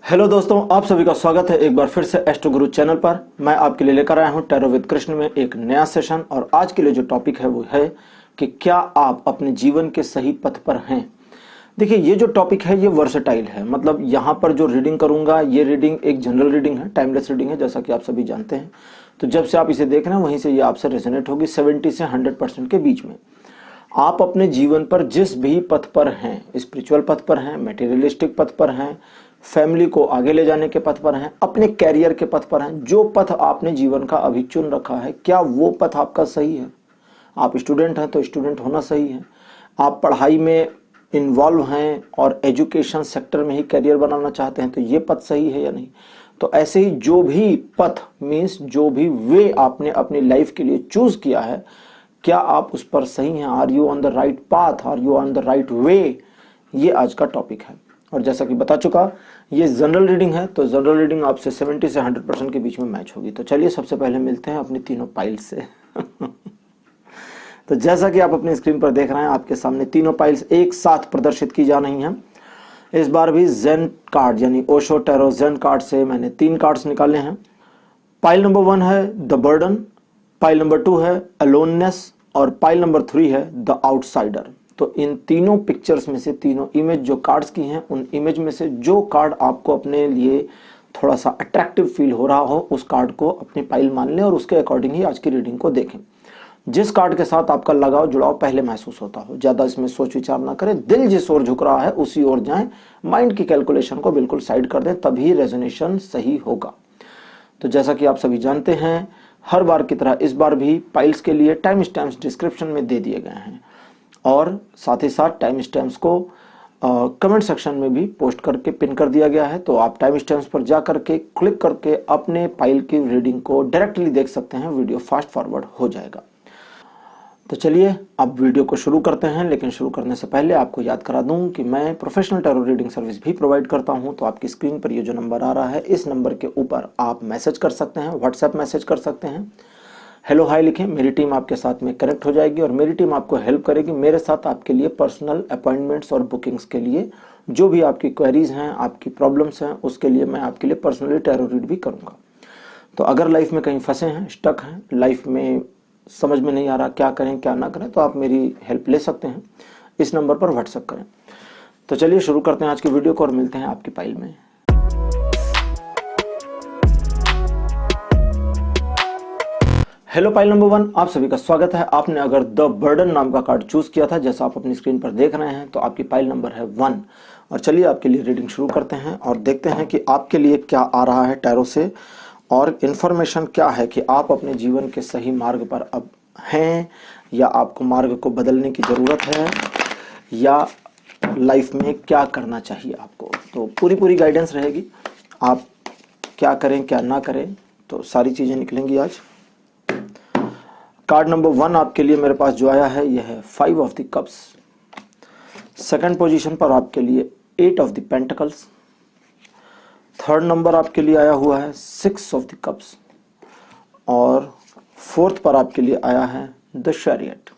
Hello दोस्तों, आप सभी का स्वागत है एक बार फिर से एस्ट्रो गुरु चैनल पर। मैं आपके लिए लेकर आया हूं टैरो विद कृष्ण में एक नया सेशन। और आज के लिए जो टॉपिक है वो है कि क्या आप अपने जीवन के सही पथ पर हैं। देखिए, ये जो टॉपिक है ये वर्सेटाइल है। मतलब यहाँ पर जो रीडिंग करूंगा ये रीडिंग एक जनरल रीडिंग है, टाइमलेस रीडिंग है, जैसा कि आप सभी जानते हैं। तो जब से आप इसे देख रहे हैं वहीं से ये आपसे रेजोनेट होगी 70 से 100% के बीच में। आप अपने जीवन पर जिस भी पथ पर हैं, स्पिरिचुअल पथ पर हैं, मटेरियलिस्टिक पथ पर हैं, फैमिली को आगे ले जाने के पथ पर हैं, अपने कैरियर के पथ पर हैं, जो पथ आपने जीवन का अभी चुन रखा है, क्या वो पथ आपका सही है। आप स्टूडेंट हैं तो स्टूडेंट होना सही है। आप पढ़ाई में इन्वॉल्व हैं और एजुकेशन सेक्टर में ही करियर बनाना चाहते हैं तो ये पथ सही है या नहीं। तो ऐसे ही जो भी पथ मीन्स जो भी वे आपने अपनी लाइफ के लिए चूज किया है, क्या आप उस पर सही हैं। Are you on the right path, are you on the right way, ये आज का टॉपिक है। और जैसा कि बता चुका, ये जनरल रीडिंग है, तो जनरल रीडिंग आपसे 70 से 100% के बीच में मैच होगी। तो चलिए सबसे पहले मिलते हैं अपनी तीनों पाइल्स से। तो जैसा कि आप अपनी स्क्रीन पर देख रहे हैं, आपके सामने तीनों पाइल्स एक साथ प्रदर्शित की जा रही हैं। इस बार भी जेन कार्ड यानी ओशो टैरो जेन कार्ड से मैंने 3 कार्ड्स निकाले हैं। पाइल नंबर 1 है द बर्डन, पाइल नंबर 2 है अलोननेस और पाइल नंबर 3 है द आउटसाइडर। तो इन तीनों पिक्चर्स में से, तीनों इमेज जो कार्ड्स की हैं, उन इमेज में से जो कार्ड आपको अपने लिए थोड़ा सा अट्रैक्टिव फील हो रहा हो उस कार्ड को अपनी पाइल मान लें और उसके अकॉर्डिंग ही आज की रीडिंग को देखें। जिस कार्ड के साथ आपका लगाव जुड़ाव पहले महसूस होता हो, ज्यादा इसमें सोच विचार ना करें, दिल जिस ओर झुक रहा है उसी ओर जाएं, माइंड की कैलकुलेशन को बिल्कुल साइड कर दें, तभी रेजोनेशन सही होगा। तो जैसा कि आप सभी जानते हैं, हर बार की तरह इस बार भी पाइल्स के लिए टाइम स्टैम्प्स डिस्क्रिप्शन में दे दिए गए हैं और साथ ही साथ टाइम स्टैम्प्स को कमेंट सेक्शन में भी पोस्ट करके पिन कर दिया गया है। तो आप टाइम स्टैम्प्स पर जा करके क्लिक करके अपने पाइल की रीडिंग को डायरेक्टली देख सकते हैं, वीडियो फास्ट फॉरवर्ड हो जाएगा। तो चलिए अब वीडियो को शुरू करते हैं। लेकिन शुरू करने से पहले आपको याद करा दूं कि मैं प्रोफेशनल टैरो रीडिंग सर्विस भी प्रोवाइड करता हूं। तो आपकी स्क्रीन पर ये जो नंबर आ रहा है, इस नंबर के ऊपर आप मैसेज कर सकते हैं, व्हाट्सएप मैसेज कर सकते हैं, हेलो हाय लिखें, मेरी टीम आपके साथ में कनेक्ट हो जाएगी और मेरी टीम आपको हेल्प करेगी मेरे साथ आपके लिए पर्सनल अपॉइंटमेंट्स और बुकिंग्स के लिए। जो भी आपकी क्वेरीज हैं, आपकी प्रॉब्लम्स हैं, उसके लिए मैं आपके लिए पर्सनली टैरो रीड भी करूंगा। तो अगर लाइफ में कहीं फंसे हैं, स्टक हैं, लाइफ में समझ में नहीं आ रहा क्या करें क्या ना करें, तो आप मेरी हेल्प ले सकते हैं, इस नंबर पर व्हाट्सएप करें। तो चलिए शुरू करते हैं आज की वीडियो को और मिलते हैं आपकी पाइल में। हेलो पाइल नंबर 1, आप सभी का स्वागत है। आपने अगर द बर्डन नाम का कार्ड चूज किया था, जैसा आप अपनी स्क्रीन पर देख रहे हैं, तो आपकी पाइल नंबर है 1। और चलिए आपके लिए रीडिंग शुरू करते हैं और देखते हैं कि आपके लिए क्या आ रहा है टैरो से और इन्फॉर्मेशन क्या है कि आप अपने जीवन के सही मार्ग पर अब हैं या आपको मार्ग को बदलने की ज़रूरत है या लाइफ में क्या करना चाहिए आपको। तो पूरी गाइडेंस रहेगी, आप क्या करें क्या ना करें, तो सारी चीज़ें निकलेंगी आज। कार्ड नंबर 1 आपके लिए मेरे पास जो आया है यह है 5 of the cups. Second position पर आपके लिए 8 of the pentacles. Third number आपके लिए आया हुआ है 6 ऑफ द कप्स और फोर्थ पर आपके लिए आया है द चैरियट।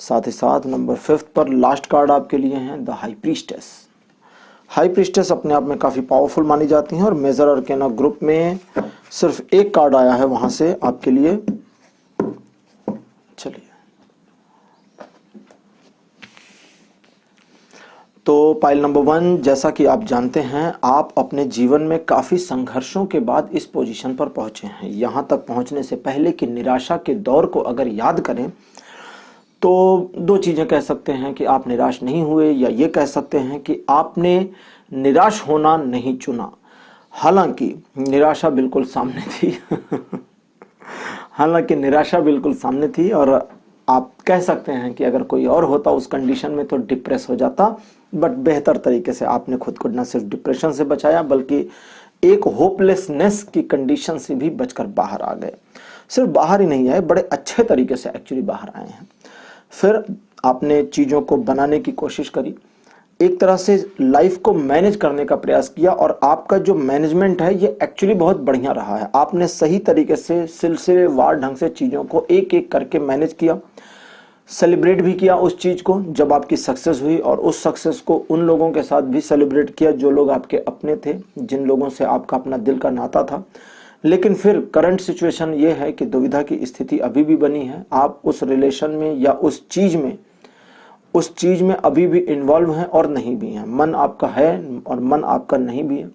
साथ ही साथ नंबर 5 पर लास्ट कार्ड आपके लिए हैं the high priestess. High priestess अपने आप में काफ़ी पावरफुल मानी जाती हैं और मेजर अरकेना ग्रुप में सिर्फ एक कार्ड आया है वहां से आपके लिए। चलिए, तो पाइल नंबर 1, जैसा कि आप जानते हैं, आप अपने जीवन में काफी संघर्षों के बाद इस पोजीशन पर पहुंचे हैं। यहां तक पहुंचने से पहले कि निराशा के दौर को अगर याद करें तो 2 चीजें कह सकते हैं कि आप निराश नहीं हुए, या ये कह सकते हैं कि आपने निराश होना नहीं चुना। हालांकि निराशा बिल्कुल सामने थी। हालांकि निराशा बिल्कुल सामने थी और आप कह सकते हैं कि अगर कोई और होता उस कंडीशन में तो डिप्रेस हो जाता, बट बेहतर तरीके से आपने खुद को न सिर्फ डिप्रेशन से बचाया बल्कि एक होपलेसनेस की कंडीशन से भी बचकर बाहर आ गए। सिर्फ बाहर ही नहीं आए, बड़े अच्छे तरीके से एक्चुअली बाहर आए हैं। फिर आपने चीज़ों को बनाने की कोशिश करी, एक तरह से लाइफ को मैनेज करने का प्रयास किया और आपका जो मैनेजमेंट है ये एक्चुअली बहुत बढ़िया रहा है। आपने सही तरीके से सिलसिलेवार ढंग से चीज़ों को एक एक करके मैनेज किया। सेलिब्रेट भी किया उस चीज़ को जब आपकी सक्सेस हुई, और उस सक्सेस को उन लोगों के साथ भी सेलिब्रेट किया जो लोग आपके अपने थे, जिन लोगों से आपका अपना दिल का नाता था। लेकिन फिर करंट सिचुएशन ये है कि दुविधा की स्थिति अभी भी बनी है। आप उस रिलेशन में या उस चीज़ में अभी भी इन्वॉल्व हैं और नहीं भी हैं। मन आपका है और मन आपका नहीं भी है।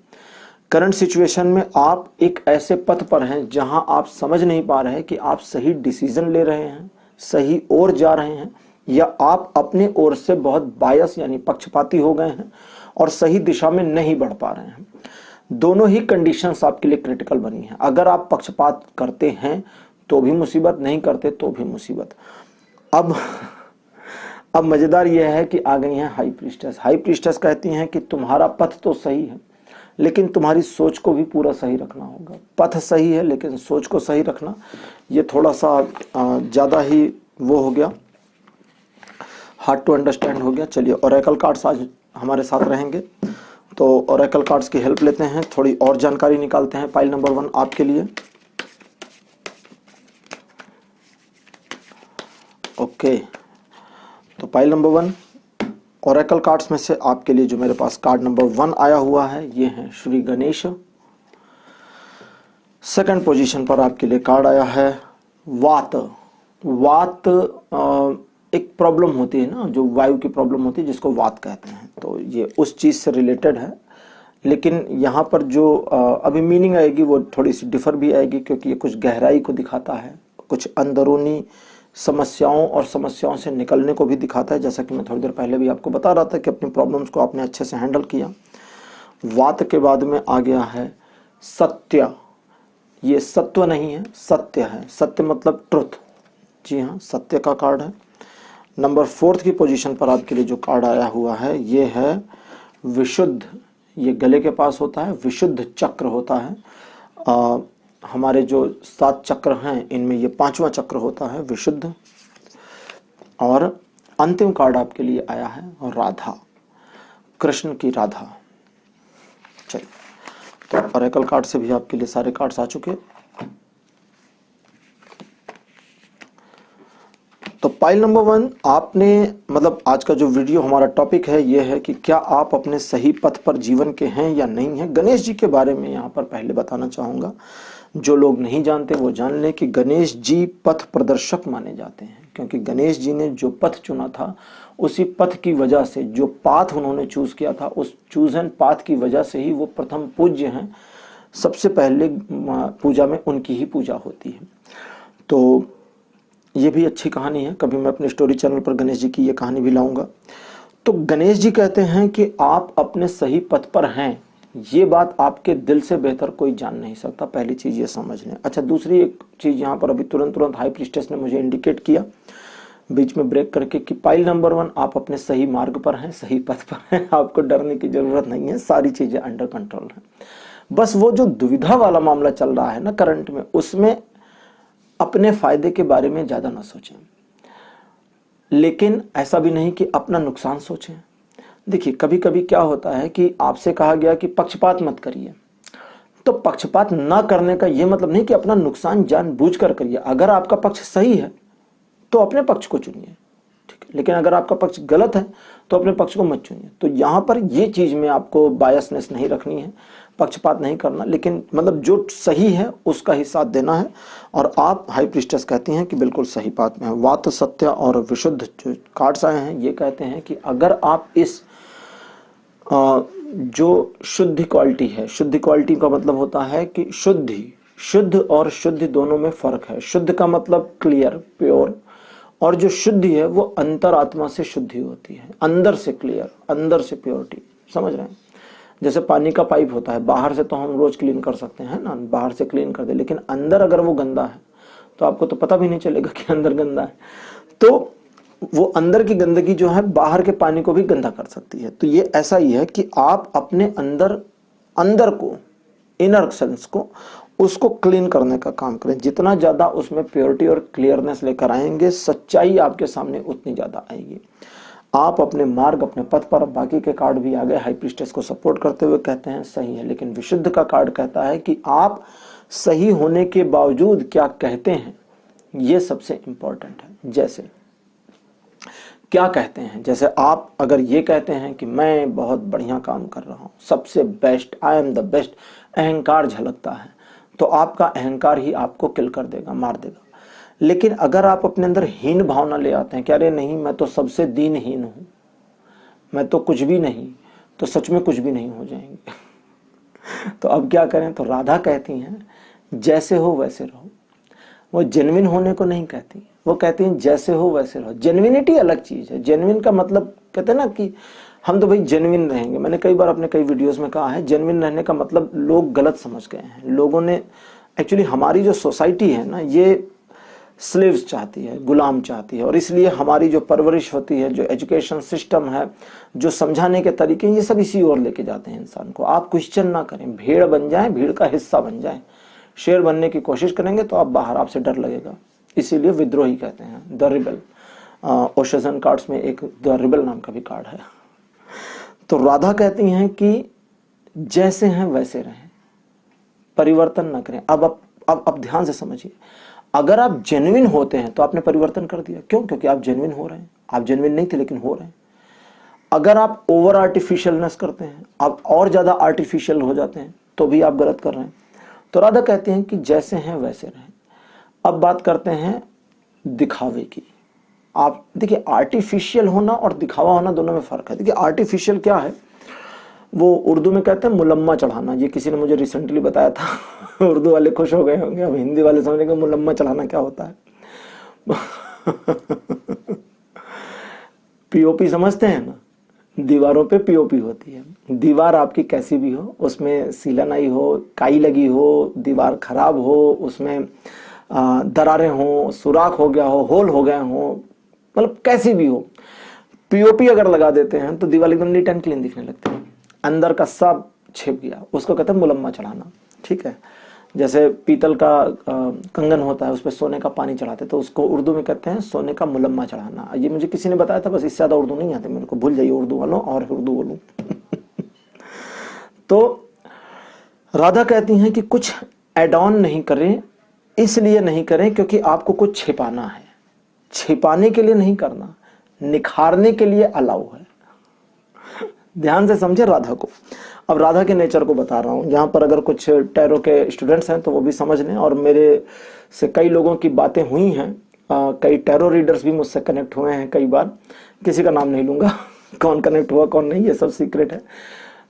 करंट सिचुएशन में आप एक ऐसे पथ पर हैं जहां आप समझ नहीं पा रहे कि आप सही डिसीजन ले रहे हैं, सही ओर जा रहे हैं, या आप अपने ओर से बहुत बायस यानी पक्षपाती हो गए हैं और सही दिशा में नहीं बढ़ पा रहे हैं। दोनों ही कंडीशंस आपके लिए क्रिटिकल बनी है। अगर आप पक्षपात करते हैं तो भी मुसीबत, नहीं करते तो भी मुसीबत। अब मजेदार यह है कि आ गई हैं हाई प्रीस्टेस। हाई प्रीस्टेस कहती हैं कि तुम्हारा पथ तो सही है, लेकिन तुम्हारी सोच को भी पूरा सही रखना होगा। पथ सही है लेकिन सोच को सही रखना, ये थोड़ा सा ज़्यादा ही वो हो गया, हार्ड टू अंडरस्टैंड हो गया। चलिए, ओरेकल कार्ड्स आज हमारे साथ रहेंगे, तो ओरेकल कार्ड्स की हेल्प लेते हैं, थोड़ी और जानकारी निकालते हैं। पाइल नंबर 1 आपके लिए। ओके, तो पाइल नंबर 1 ओरेकल कार्ड्स में से आपके लिए जो मेरे पास कार्ड नंबर 1 आया हुआ है ये है श्री गणेश। सेकंड पोजीशन पर आपके लिए कार्ड आया है वात। वात एक प्रॉब्लम होती है ना, जो वायु की प्रॉब्लम होती है, जिसको वात कहते हैं। तो ये उस चीज़ से रिलेटेड है, लेकिन यहाँ पर जो अभी मीनिंग आएगी वो थोड़ी सी डिफर भी आएगी, क्योंकि ये कुछ गहराई को दिखाता है, कुछ अंदरूनी समस्याओं और समस्याओं से निकलने को भी दिखाता है। जैसा कि मैं थोड़ी देर पहले भी आपको बता रहा था कि अपनी प्रॉब्लम्स को आपने अच्छे से हैंडल किया। वात के बाद में आ गया है सत्य। ये सत्व नहीं है, सत्य है। सत्य मतलब ट्रुथ। जी हाँ, सत्य का कार्ड है। नंबर 4 की पोजीशन पर आपके लिए जो कार्ड आया हुआ है ये है विशुद्ध। ये गले के पास होता है, विशुद्ध चक्र होता है। हमारे जो 7 चक्र हैं इनमें ये 5वां चक्र होता है, विशुद्ध। और अंतिम कार्ड आपके लिए आया है राधा, कृष्ण की राधा। चलिए, तो ओरेकल कार्ड से भी आपके लिए सारे कार्ड्स आ चुके। तो पाइल नंबर 1 आपने, मतलब आज का जो वीडियो हमारा टॉपिक है ये है कि क्या आप अपने सही पथ पर जीवन के हैं या नहीं हैं। गणेश जी के बारे में यहाँ पर पहले बताना चाहूँगा। जो लोग नहीं जानते वो जान लें कि गणेश जी पथ प्रदर्शक माने जाते हैं, क्योंकि गणेश जी ने जो पथ चुना था उसी पथ की वजह से, जो पाथ उन्होंने चूज किया था उस चूजन पाथ की वजह से ही वो प्रथम पूज्य हैं। सबसे पहले पूजा में उनकी ही पूजा होती है। तो ये भी अच्छी कहानी है, कभी मैं अपने स्टोरी चैनल पर गणेश जी की ये कहानी भी लाऊंगा। तो गणेश जी कहते हैं कि आप अपने सही पथ पर हैं, ये बात आपके दिल से बेहतर कोई जान नहीं सकता। पहली चीज ये समझ लें। अच्छा, दूसरी एक चीज यहाँ पर अभी तुरंत हाई प्रीस्टेस ने मुझे इंडिकेट किया बीच में ब्रेक करके कि पाइल नंबर 1 आप अपने सही मार्ग पर हैं, सही पथ पर हैं, आपको डरने की जरूरत नहीं है, सारी चीजें अंडर कंट्रोल हैं। बस वो जो दुविधा वाला मामला चल रहा है ना करंट में, उसमें अपने फायदे के बारे में ज्यादा ना सोचें, लेकिन ऐसा भी नहीं कि अपना नुकसान सोचें। देखिए, कभी कभी क्या होता है कि आपसे कहा गया कि पक्षपात मत करिए, तो पक्षपात ना करने का यह मतलब नहीं कि अपना नुकसान जानबूझकर करिए। अगर आपका पक्ष सही है तो अपने पक्ष को चुनिए, ठीक है, लेकिन अगर आपका पक्ष गलत है तो अपने पक्ष को मत चुनिए। तो यहां पर यह चीज में आपको बायसनेस नहीं रखनी है, पक्षपात नहीं करना, लेकिन मतलब जो सही है उसका ही साथ देना है। और आप हाई प्रीस्टेस कहती हैं कि बिल्कुल सही बात में है। वात, सत्य और विशुद्ध जो कार्ड्स आए हैं ये कहते हैं कि अगर आप इस जो शुद्ध क्वालिटी है, शुद्ध क्वालिटी का मतलब होता है कि शुद्ध और शुद्धि दोनों में फर्क है। शुद्ध का मतलब क्लियर, प्योर, और जो शुद्धि है वो अंतरात्मा से शुद्धि होती है, अंदर से क्लियर, अंदर से प्योरिटी। समझ रहे हैं? जैसे पानी का पाइप होता है, बाहर से तो हम रोज क्लीन कर सकते हैं ना, बाहर से क्लीन कर दे, लेकिन अंदर अगर वो गंदा है तो आपको तो पता भी नहीं चलेगा कि अंदर गंदा है। तो वो अंदर की गंदगी जो है बाहर के पानी को भी गंदा कर सकती है। तो ये ऐसा ही है कि आप अपने अंदर को, इनर सेंस को, उसको क्लीन करने का काम करें। जितना ज्यादा उसमें प्योरिटी और क्लियरनेस लेकर आएंगे, सच्चाई आपके सामने उतनी ज्यादा आएगी। आप अपने मार्ग, अपने पथ पर। बाकी के कार्ड भी आ गए हाई प्रीस्टेस को सपोर्ट करते हुए, कहते हैं सही है, लेकिन विशुद्ध का कार्ड कहता है कि आप सही होने के बावजूद क्या कहते हैं, ये सबसे इंपॉर्टेंट है। जैसे क्या कहते हैं। जैसे आप अगर ये कहते हैं कि मैं बहुत बढ़िया काम कर रहा हूँ, सबसे best, I am the best, अहंकार झलकता है, तो आपका अहंकार ही आपको किल कर देगा, मार देगा। लेकिन अगर आप अपने अंदर हीन भावना ले आते हैं कि अरे नहीं मैं तो सबसे दीनहीन हूँ, मैं तो कुछ भी नहीं, तो सच में कुछ भी नहीं हो जाएंगे। तो अब क्या करें। तो राधा कहती हैं जैसे हो वैसे रहो। वो जेन्युइन होने को नहीं कहती, वो कहती हैं जैसे हो वैसे रहो। जेन्युइनिटी अलग चीज है। जेन्युइन का मतलब कहते हैं ना कि हम तो भाई जेन्युइन रहेंगे। मैंने कई बार अपने कई वीडियोस में कहा है, जेन्युइन रहने का मतलब लोग गलत समझ गए हैं। लोगों ने एक्चुअली, हमारी जो सोसाइटी है ना, ये स्लेव्स चाहती है, गुलाम चाहती है, और इसलिए हमारी जो परवरिश होती है, जो एजुकेशन सिस्टम है, जो समझाने के तरीके, ये सब इसी ओर लेके जाते हैं इंसान को। आप क्वेश्चन ना करें, भेड़ बन जाएं, भीड़ का हिस्सा बन जाएं। शेर बनने की कोशिश करेंगे तो आप बाहर, आपसे डर लगेगा। इसीलिए विद्रोही कहते हैं, the rebel. Osho Zen cards में एक द रिबल नाम का भी कार्ड है। तो राधा कहती हैं कि जैसे हैं वैसे रहें, परिवर्तन न करें। अब ध्यान से समझिए, अगर आप जेन्युइन होते हैं तो आपने परिवर्तन कर दिया। क्यों? क्योंकि आप जेन्युइन हो रहे हैं। आप जेन्युइन नहीं थे लेकिन हो रहे हैं। अगर आप ओवर आर्टिफिशियलनेस करते हैं, आप और ज्यादा आर्टिफिशियल हो जाते हैं, तो भी आप गलत कर रहे हैं। तो राधा कहते हैं कि जैसे हैं वैसे रहें। अब बात करते हैं दिखावे की। आप देखिए, आर्टिफिशियल होना और दिखावा होना दोनों में फर्क है। देखिए आर्टिफिशियल क्या है, वो उर्दू में कहते हैं मुलम्मा चढ़ाना। ये किसी ने मुझे रिसेंटली बताया था। उर्दू वाले खुश हो गए होंगे, अब हिंदी वाले समझेंगे मुलम्मा चढ़ाना क्या होता है। पीओपी समझते हैं ना, दीवारों पे पीओपी होती है। दीवार आपकी कैसी भी हो, उसमें सीलन हो, काई लगी हो, दीवार खराब हो, उसमें दरारें हो, सुराख हो गया हो, होल हो गए हो, मतलब कैसी भी हो, पीओपी अगर लगा देते हैं तो दीवार एकदम नीट एंड क्लीन दिखने लगती है, अंदर का सब छिप गया। उसको कहते हैं मुलम्मा चढ़ाना। ठीक है। जैसे पीतल का कंगन होता है, उस पर सोने का पानी चढ़ाते, तो उसको उर्दू में कहते हैं सोने का मुलम्मा चढ़ाना। ये मुझे किसी ने बताया था, बस इससे ज्यादा उर्दू नहीं आती मेरे को, भूल जाइए उर्दू वालों, और उर्दू बोलूं। तो राधा कहती हैं कि कुछ एड ऑन नहीं करें। इसलिए नहीं करें क्योंकि आपको कुछ छिपाना है। छिपाने के लिए नहीं करना, निखारने के लिए अलाउ है। ध्यान से समझे राधा को। अब राधा के नेचर को बता रहा हूं। यहां पर अगर कुछ टैरो के स्टूडेंट्स हैं तो वो भी समझ लें, और मेरे से कई लोगों की बातें हुई हैं। कई टैरो रीडर्स भी मुझसे कनेक्ट हुए हैं कई बार। किसी का नाम नहीं लूंगा, कौन कनेक्ट हुआ कौन नहीं, ये सब सीक्रेट है।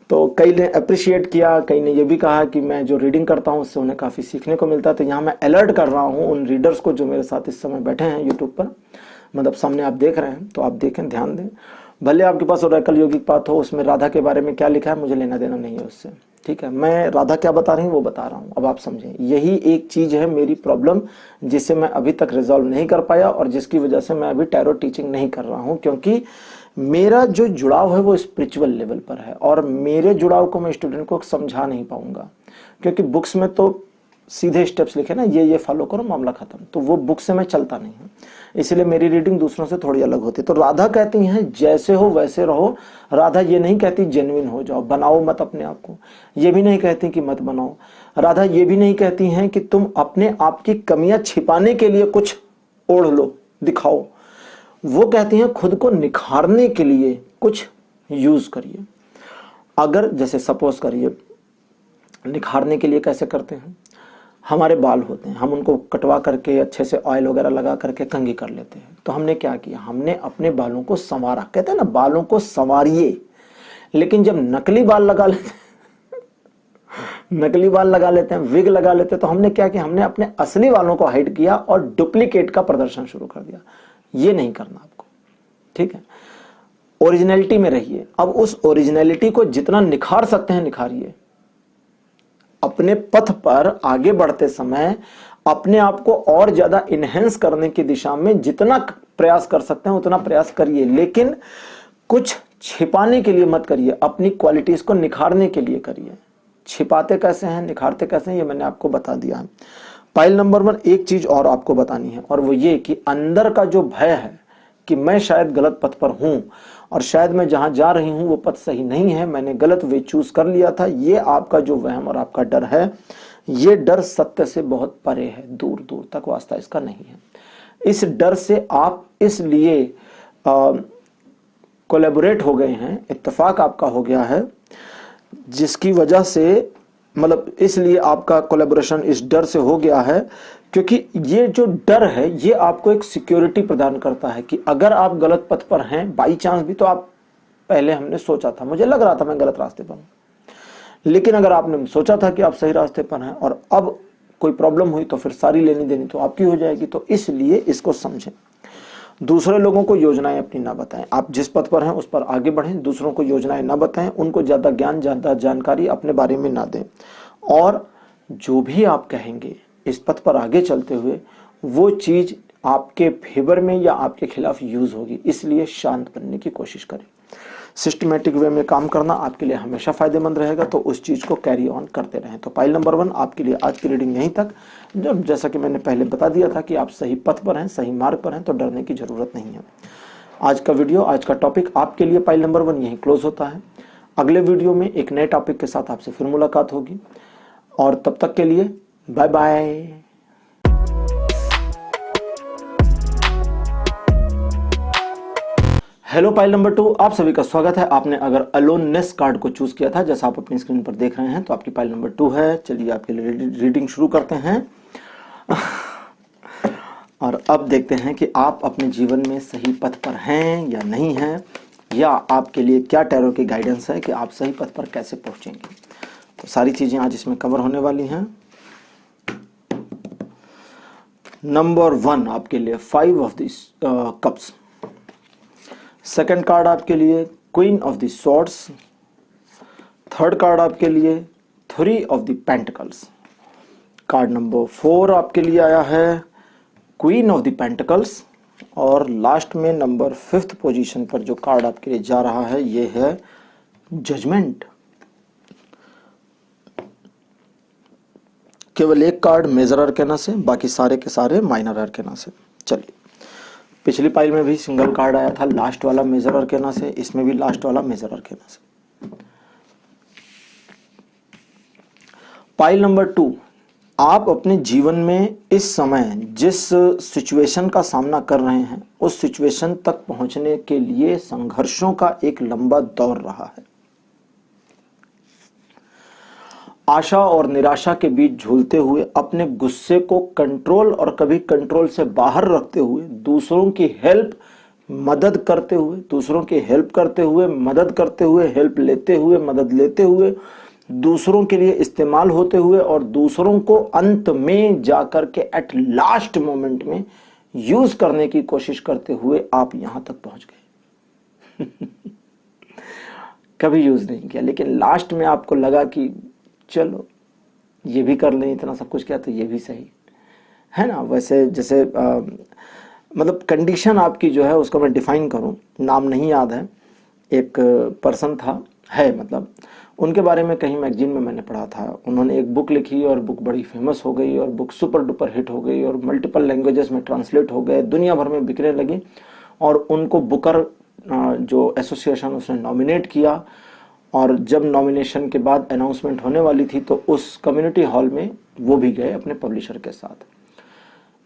तो कई ने अप्रिशिएट किया, कई ने ये भी कहा कि मैं जो रीडिंग करता हूँ उससे उन्हें काफ़ी सीखने को मिलता है। तो यहाँ मैं अलर्ट कर रहा हूँ उन रीडर्स को जो मेरे साथ इस समय बैठे हैं यूट्यूब पर, मतलब सामने आप देख रहे हैं, तो आप देखें, ध्यान दें। भले आपके पास ओरेकल योगिक पाथ हो, उसमें राधा के बारे में क्या लिखा है मुझे लेना देना नहीं है उससे। ठीक है, मैं राधा क्या बता रही हूँ वो बता रहा हूँ। अब आप समझें, यही एक चीज़ है मेरी प्रॉब्लम, जिसे मैं अभी तक रिजॉल्व नहीं कर पाया, और जिसकी वजह से मैं अभी टैरो टीचिंग नहीं कर रहा हूँ, क्योंकि मेरा जो जुड़ाव है वो स्पिरिचुअल लेवल पर है, और मेरे जुड़ाव को मैं स्टूडेंट को समझा नहीं पाऊंगा, क्योंकि बुक्स में तो सीधे स्टेप्स लिखे ना, ये फॉलो करो मामला खत्म, तो वो बुक से मैं चलता नहीं हूँ। इसलिए मेरी रीडिंग दूसरों से थोड़ी अलग होती है। तो राधा कहती हैं जैसे हो वैसे रहो। राधा ये नहीं कहती जेन्युइन हो जाओ, बनाओ मत अपने आप को। ये भी नहीं कहती कि मत बनाओ। राधा ये भी नहीं कहती हैं कि तुम अपने आप की कमियां छिपाने के लिए कुछ ओढ़ लो, दिखाओ। वो कहती हैं खुद को निखारने के लिए कुछ यूज करिए। अगर जैसे सपोज करिए, निखारने के लिए कैसे करते हैं, हमारे बाल होते हैं, हम उनको कटवा करके अच्छे से ऑयल वगैरह लगा करके कंघी कर लेते हैं। तो हमने क्या किया, हमने अपने बालों को संवारा। कहते हैं ना, बालों को संवारिए। लेकिन जब नकली बाल लगा लेते हैं, नकली बाल लगा लेते हैं, विग लगा लेते हैं, तो हमने क्या किया, हमने अपने असली बालों को हाइड किया और डुप्लीकेट का प्रदर्शन शुरू कर दिया। ये नहीं करना आपको। ठीक है, ओरिजिनलिटी में रहिए। अब उस ओरिजिनलिटी को जितना निखार सकते हैं निखारिए। अपने पथ पर आगे बढ़ते समय अपने आप को और ज्यादा इनहेंस करने की दिशा में जितना प्रयास कर सकते हैं उतना प्रयास करिए, लेकिन कुछ छिपाने के लिए मत करिए, अपनी क्वालिटीज को निखारने के लिए करिए। छिपाते कैसे हैं, निखारते कैसे हैं, ये मैंने आपको बता दिया है। पाइल नंबर 1 एक चीज और आपको बतानी है, और वो ये कि अंदर का जो भय है कि मैं शायद गलत पथ पर हूं, और शायद मैं जहां जा रही हूं वो पथ सही नहीं है, मैंने गलत वे चूज कर लिया था, ये आपका जो वहम और आपका डर है, ये डर सत्य से बहुत परे है, दूर दूर तक वास्ता इसका नहीं है। इस डर से आप इसलिए कोलैबोरेट हो गए हैं, इत्तेफाक आपका हो गया है, जिसकी वजह से मतलब इसलिए आपका कोलैबोरेशन इस डर से हो गया है क्योंकि ये जो डर है ये आपको एक सिक्योरिटी प्रदान करता है कि अगर आप गलत पथ पर हैं बाई चांस भी, तो आप पहले हमने सोचा था, मुझे लग रहा था मैं गलत रास्ते पर हूं, लेकिन अगर आपने सोचा था कि आप सही रास्ते पर हैं और अब कोई प्रॉब्लम हुई तो फिर सारी लेनी देनी तो आपकी हो जाएगी। तो इसलिए इसको समझें। दूसरे लोगों को योजनाएं अपनी ना बताएं। आप जिस पथ पर हैं उस पर आगे बढ़ें, दूसरों को योजनाएं ना बताएं, उनको ज्यादा ज्ञान ज्यादा जानकारी अपने बारे में ना दें, और जो भी आप कहेंगे इस पथ पर आगे चलते हुए वो चीज आपके फेवर में या आपके खिलाफ यूज होगी। इसलिए शांत बनने की कोशिश करें। सिस्टमेटिक वे में काम करना आपके लिए हमेशा फायदेमंद रहेगा, तो उस चीज को कैरी ऑन करते रहें। तो पाइल नंबर 1 आपके लिए आज की रीडिंग यहीं तक। जब जैसा कि मैंने पहले बता दिया था कि आप सही पथ पर हैं, सही मार्ग पर हैं, तो डरने की जरूरत नहीं है। आज का वीडियो, आज का टॉपिक आपके लिए पाइल नंबर 1 यहीं क्लोज होता है। अगले वीडियो में एक नए टॉपिक के साथ आपसे फिर मुलाकात होगी, और तब तक के लिए bye bye. Hello pile number 2, आप सभी का स्वागत है। आपने अगर अलोननेस कार्ड को चूज किया था, जैसा आप अपनी स्क्रीन पर देख रहे हैं, तो आपकी पाइल नंबर 2 है। चलिए आपके लिए रीडिंग शुरू करते हैं और अब देखते हैं कि आप अपने जीवन में सही पथ पर हैं या नहीं हैं, या आपके लिए क्या टैरो की गाइडेंस है कि आप सही पथ पर कैसे पहुंचेंगे। तो सारी चीजें आज इसमें कवर होने वाली हैं। नंबर 1 आपके लिए 5 of the cups. Second card आपके लिए queen of the swords. Third card आपके लिए 3 of the pentacles. Card number 4 आपके लिए आया है क्वीन ऑफ द पेंटिकल्स, और लास्ट में नंबर 5th पोजीशन पर जो कार्ड आपके लिए जा रहा है ये है जजमेंट। केवल एक कार्ड मेजर अरकेना से, बाकी सारे के सारे माइनर अरकेना से। चलिए, पिछली पाइल में भी सिंगल कार्ड आया था लास्ट वाला मेजर अरकेना से, इसमें भी लास्ट वाला मेजर अरकेना से। पाइल नंबर 2, आप अपने जीवन में इस समय जिस सिचुएशन का सामना कर रहे हैं उस सिचुएशन तक पहुंचने के लिए संघर्षों का एक लंबा दौर रहा है। आशा और निराशा के बीच झूलते हुए, अपने गुस्से को कंट्रोल और कभी कंट्रोल से बाहर रखते हुए, दूसरों की हेल्प मदद करते हुए, दूसरों की हेल्प करते हुए, मदद करते हुए, हेल्प लेते हुए, मदद लेते हुए, दूसरों के लिए इस्तेमाल होते हुए, और दूसरों को अंत में जाकर के एट लास्ट मोमेंट में यूज करने की कोशिश करते हुए आप यहां तक पहुंच गए। कभी यूज नहीं किया, लेकिन लास्ट में आपको लगा कि चलो ये भी कर लें, इतना सब कुछ किया तो ये भी सही है ना। वैसे जैसे मतलब कंडीशन आपकी जो है उसको मैं डिफाइन करूं, नाम नहीं याद है, एक पर्सन था, है मतलब, उनके बारे में कहीं मैगजीन में मैंने पढ़ा था। उन्होंने एक बुक लिखी और बुक बड़ी फेमस हो गई, और बुक सुपर डुपर हिट हो गई और मल्टीपल लैंग्वेजेस में ट्रांसलेट हो गए, दुनिया भर में बिकने लगी, और उनको बुकर जो एसोसिएशन उसने नॉमिनेट किया। और जब नॉमिनेशन के बाद अनाउंसमेंट होने वाली थी तो उस कम्युनिटी हॉल में वो भी गए अपने पब्लिशर के साथ।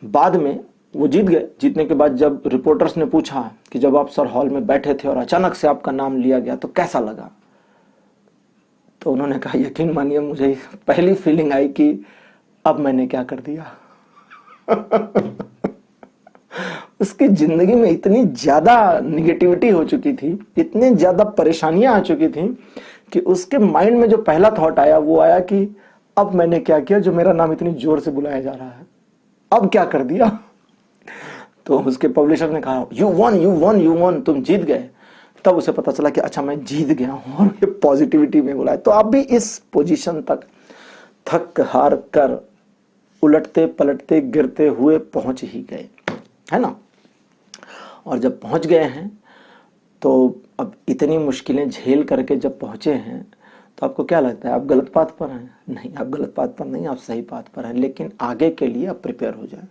बाद में वो जीत गए। जीतने के बाद जब रिपोर्टर्स ने पूछा कि जब आप सर हॉल में बैठे थे और अचानक से आपका नाम लिया गया तो कैसा लगा, तो उन्होंने कहा यकीन मानिए मुझे पहली फीलिंग आई कि अब मैंने क्या कर दिया। उसकी जिंदगी में इतनी ज्यादा निगेटिविटी हो चुकी थी, इतनी ज्यादा परेशानियां आ चुकी थी कि उसके माइंड में जो पहला थॉट आया वो आया कि अब मैंने क्या किया जो मेरा नाम इतनी जोर से बुलाया जा रहा है, अब क्या कर दिया। तो उसके पब्लिशर ने कहा you one you one you one, तुम जीत गए। तब उसे पता चला कि अच्छा मैं जीत गया हूं, और ये पॉजिटिविटी में बुलाया। तो आप भी इस पोजीशन तक थक हार कर, उलटते पलटते गिरते हुए पहुंच ही गए, है ना। और जब पहुंच गए हैं तो अब इतनी मुश्किलें झेल करके जब पहुंचे हैं तो आपको क्या लगता है आप गलत पाथ पर हैं? नहीं, आप गलत पाथ पर नहीं, आप सही पाथ पर हैं। लेकिन आगे के लिए आप प्रिपेयर हो जाएं।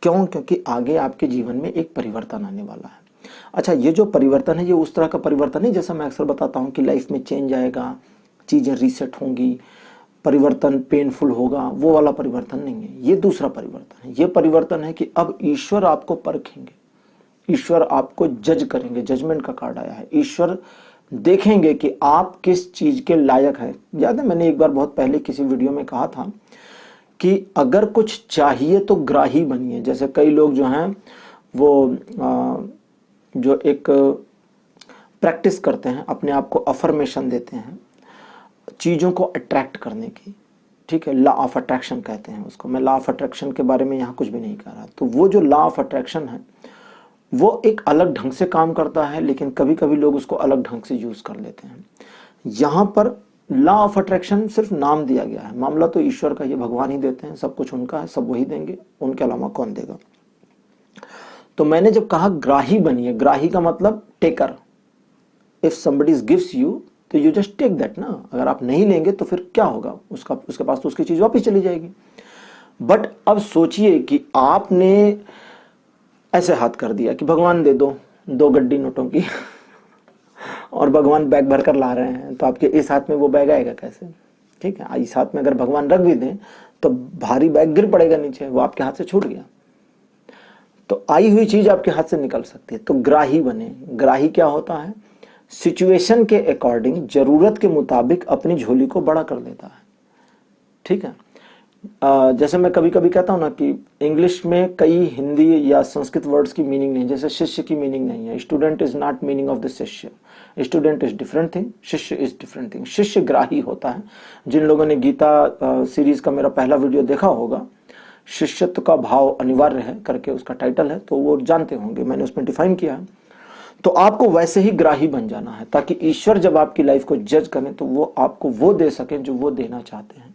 क्यों? क्योंकि आगे आपके जीवन में एक परिवर्तन आने वाला है। अच्छा, ये जो परिवर्तन है ये उस तरह का परिवर्तन नहीं जैसा मैं अक्सर बताता हूँ कि लाइफ में चेंज आएगा, चीजें रीसेट होंगी, परिवर्तन पेनफुल होगा, वो वाला परिवर्तन नहीं है। ये दूसरा परिवर्तन है। ये परिवर्तन है कि अब ईश्वर आपको परखेंगे। ईश्वर आपको जज करेंगे, जजमेंट का कार्ड आया है। ईश्वर देखेंगे कि आप किस चीज के लायक हैं। याद है मैंने एक बार बहुत पहले किसी वीडियो में कहा था कि अगर कुछ चाहिए तो ग्राही बनिए। जैसे कई लोग जो हैं वो जो एक प्रैक्टिस करते हैं, अपने आप को अफर्मेशन देते हैं चीज़ों को अट्रैक्ट करने की, ठीक है, लॉ ऑफ अट्रैक्शन कहते हैं उसको। मैं लॉ ऑफ अट्रैक्शन के बारे में यहाँ कुछ भी नहीं कह रहा। तो वो जो लॉ ऑफ अट्रैक्शन है वो एक अलग ढंग से काम करता है, लेकिन कभी कभी लोग उसको अलग ढंग से यूज कर लेते हैं। यहाँ पर लॉ ऑफ अट्रैक्शन सिर्फ नाम दिया गया है, मामला तो ईश्वर का, ये भगवान ही देते हैं, सब कुछ उनका है, सब वही देंगे, उनके अलावा कौन देगा। तो मैंने जब कहा ग्राही बनिए, ग्राही का मतलब taker. If somebody gives you तो यू जस्ट टेक दैट ना। अगर आप नहीं लेंगे तो फिर क्या होगा, उसके पास तो उसकी चीज वापस चली जाएगी। बट अब सोचिए कि आपने ऐसे हाथ कर दिया कि भगवान दे दो 2 गड्डी नोटों की और भगवान बैग भर कर ला रहे हैं, तो आपके इस हाथ में वो बैग आएगा कैसे? ठीक है, इस हाथ में अगर भगवान रख भी दें तो भारी बैग गिर पड़ेगा नीचे, वो आपके हाथ से छूट गया। तो आई हुई चीज आपके हाथ से निकल सकती है। तो ग्राही बने। ग्राही क्या होता है? सिचुएशन के अकॉर्डिंग, जरूरत के मुताबिक अपनी झोली को बड़ा कर देता है। ठीक है, जैसे मैं कभी कभी कहता हूं ना कि इंग्लिश में कई हिंदी या संस्कृत वर्ड्स की मीनिंग नहीं, जैसे शिष्य की मीनिंग नहीं है। Student is not meaning of the शिष्य। स्टूडेंट इज डिफरेंट थिंग, शिष्य इज डिफरेंट थिंग। शिष्य ग्राही होता है। जिन लोगों ने गीता सीरीज का मेरा पहला वीडियो देखा होगा, शिष्यत्व का भाव अनिवार्य है करके उसका टाइटल है, तो वो जानते होंगे, मैंने उसमें डिफाइन किया है। तो आपको वैसे ही ग्राही बन जाना है, ताकि ईश्वर जब आपकी लाइफ को जज करें तो वो आपको वो दे सकें जो वो देना चाहते हैं।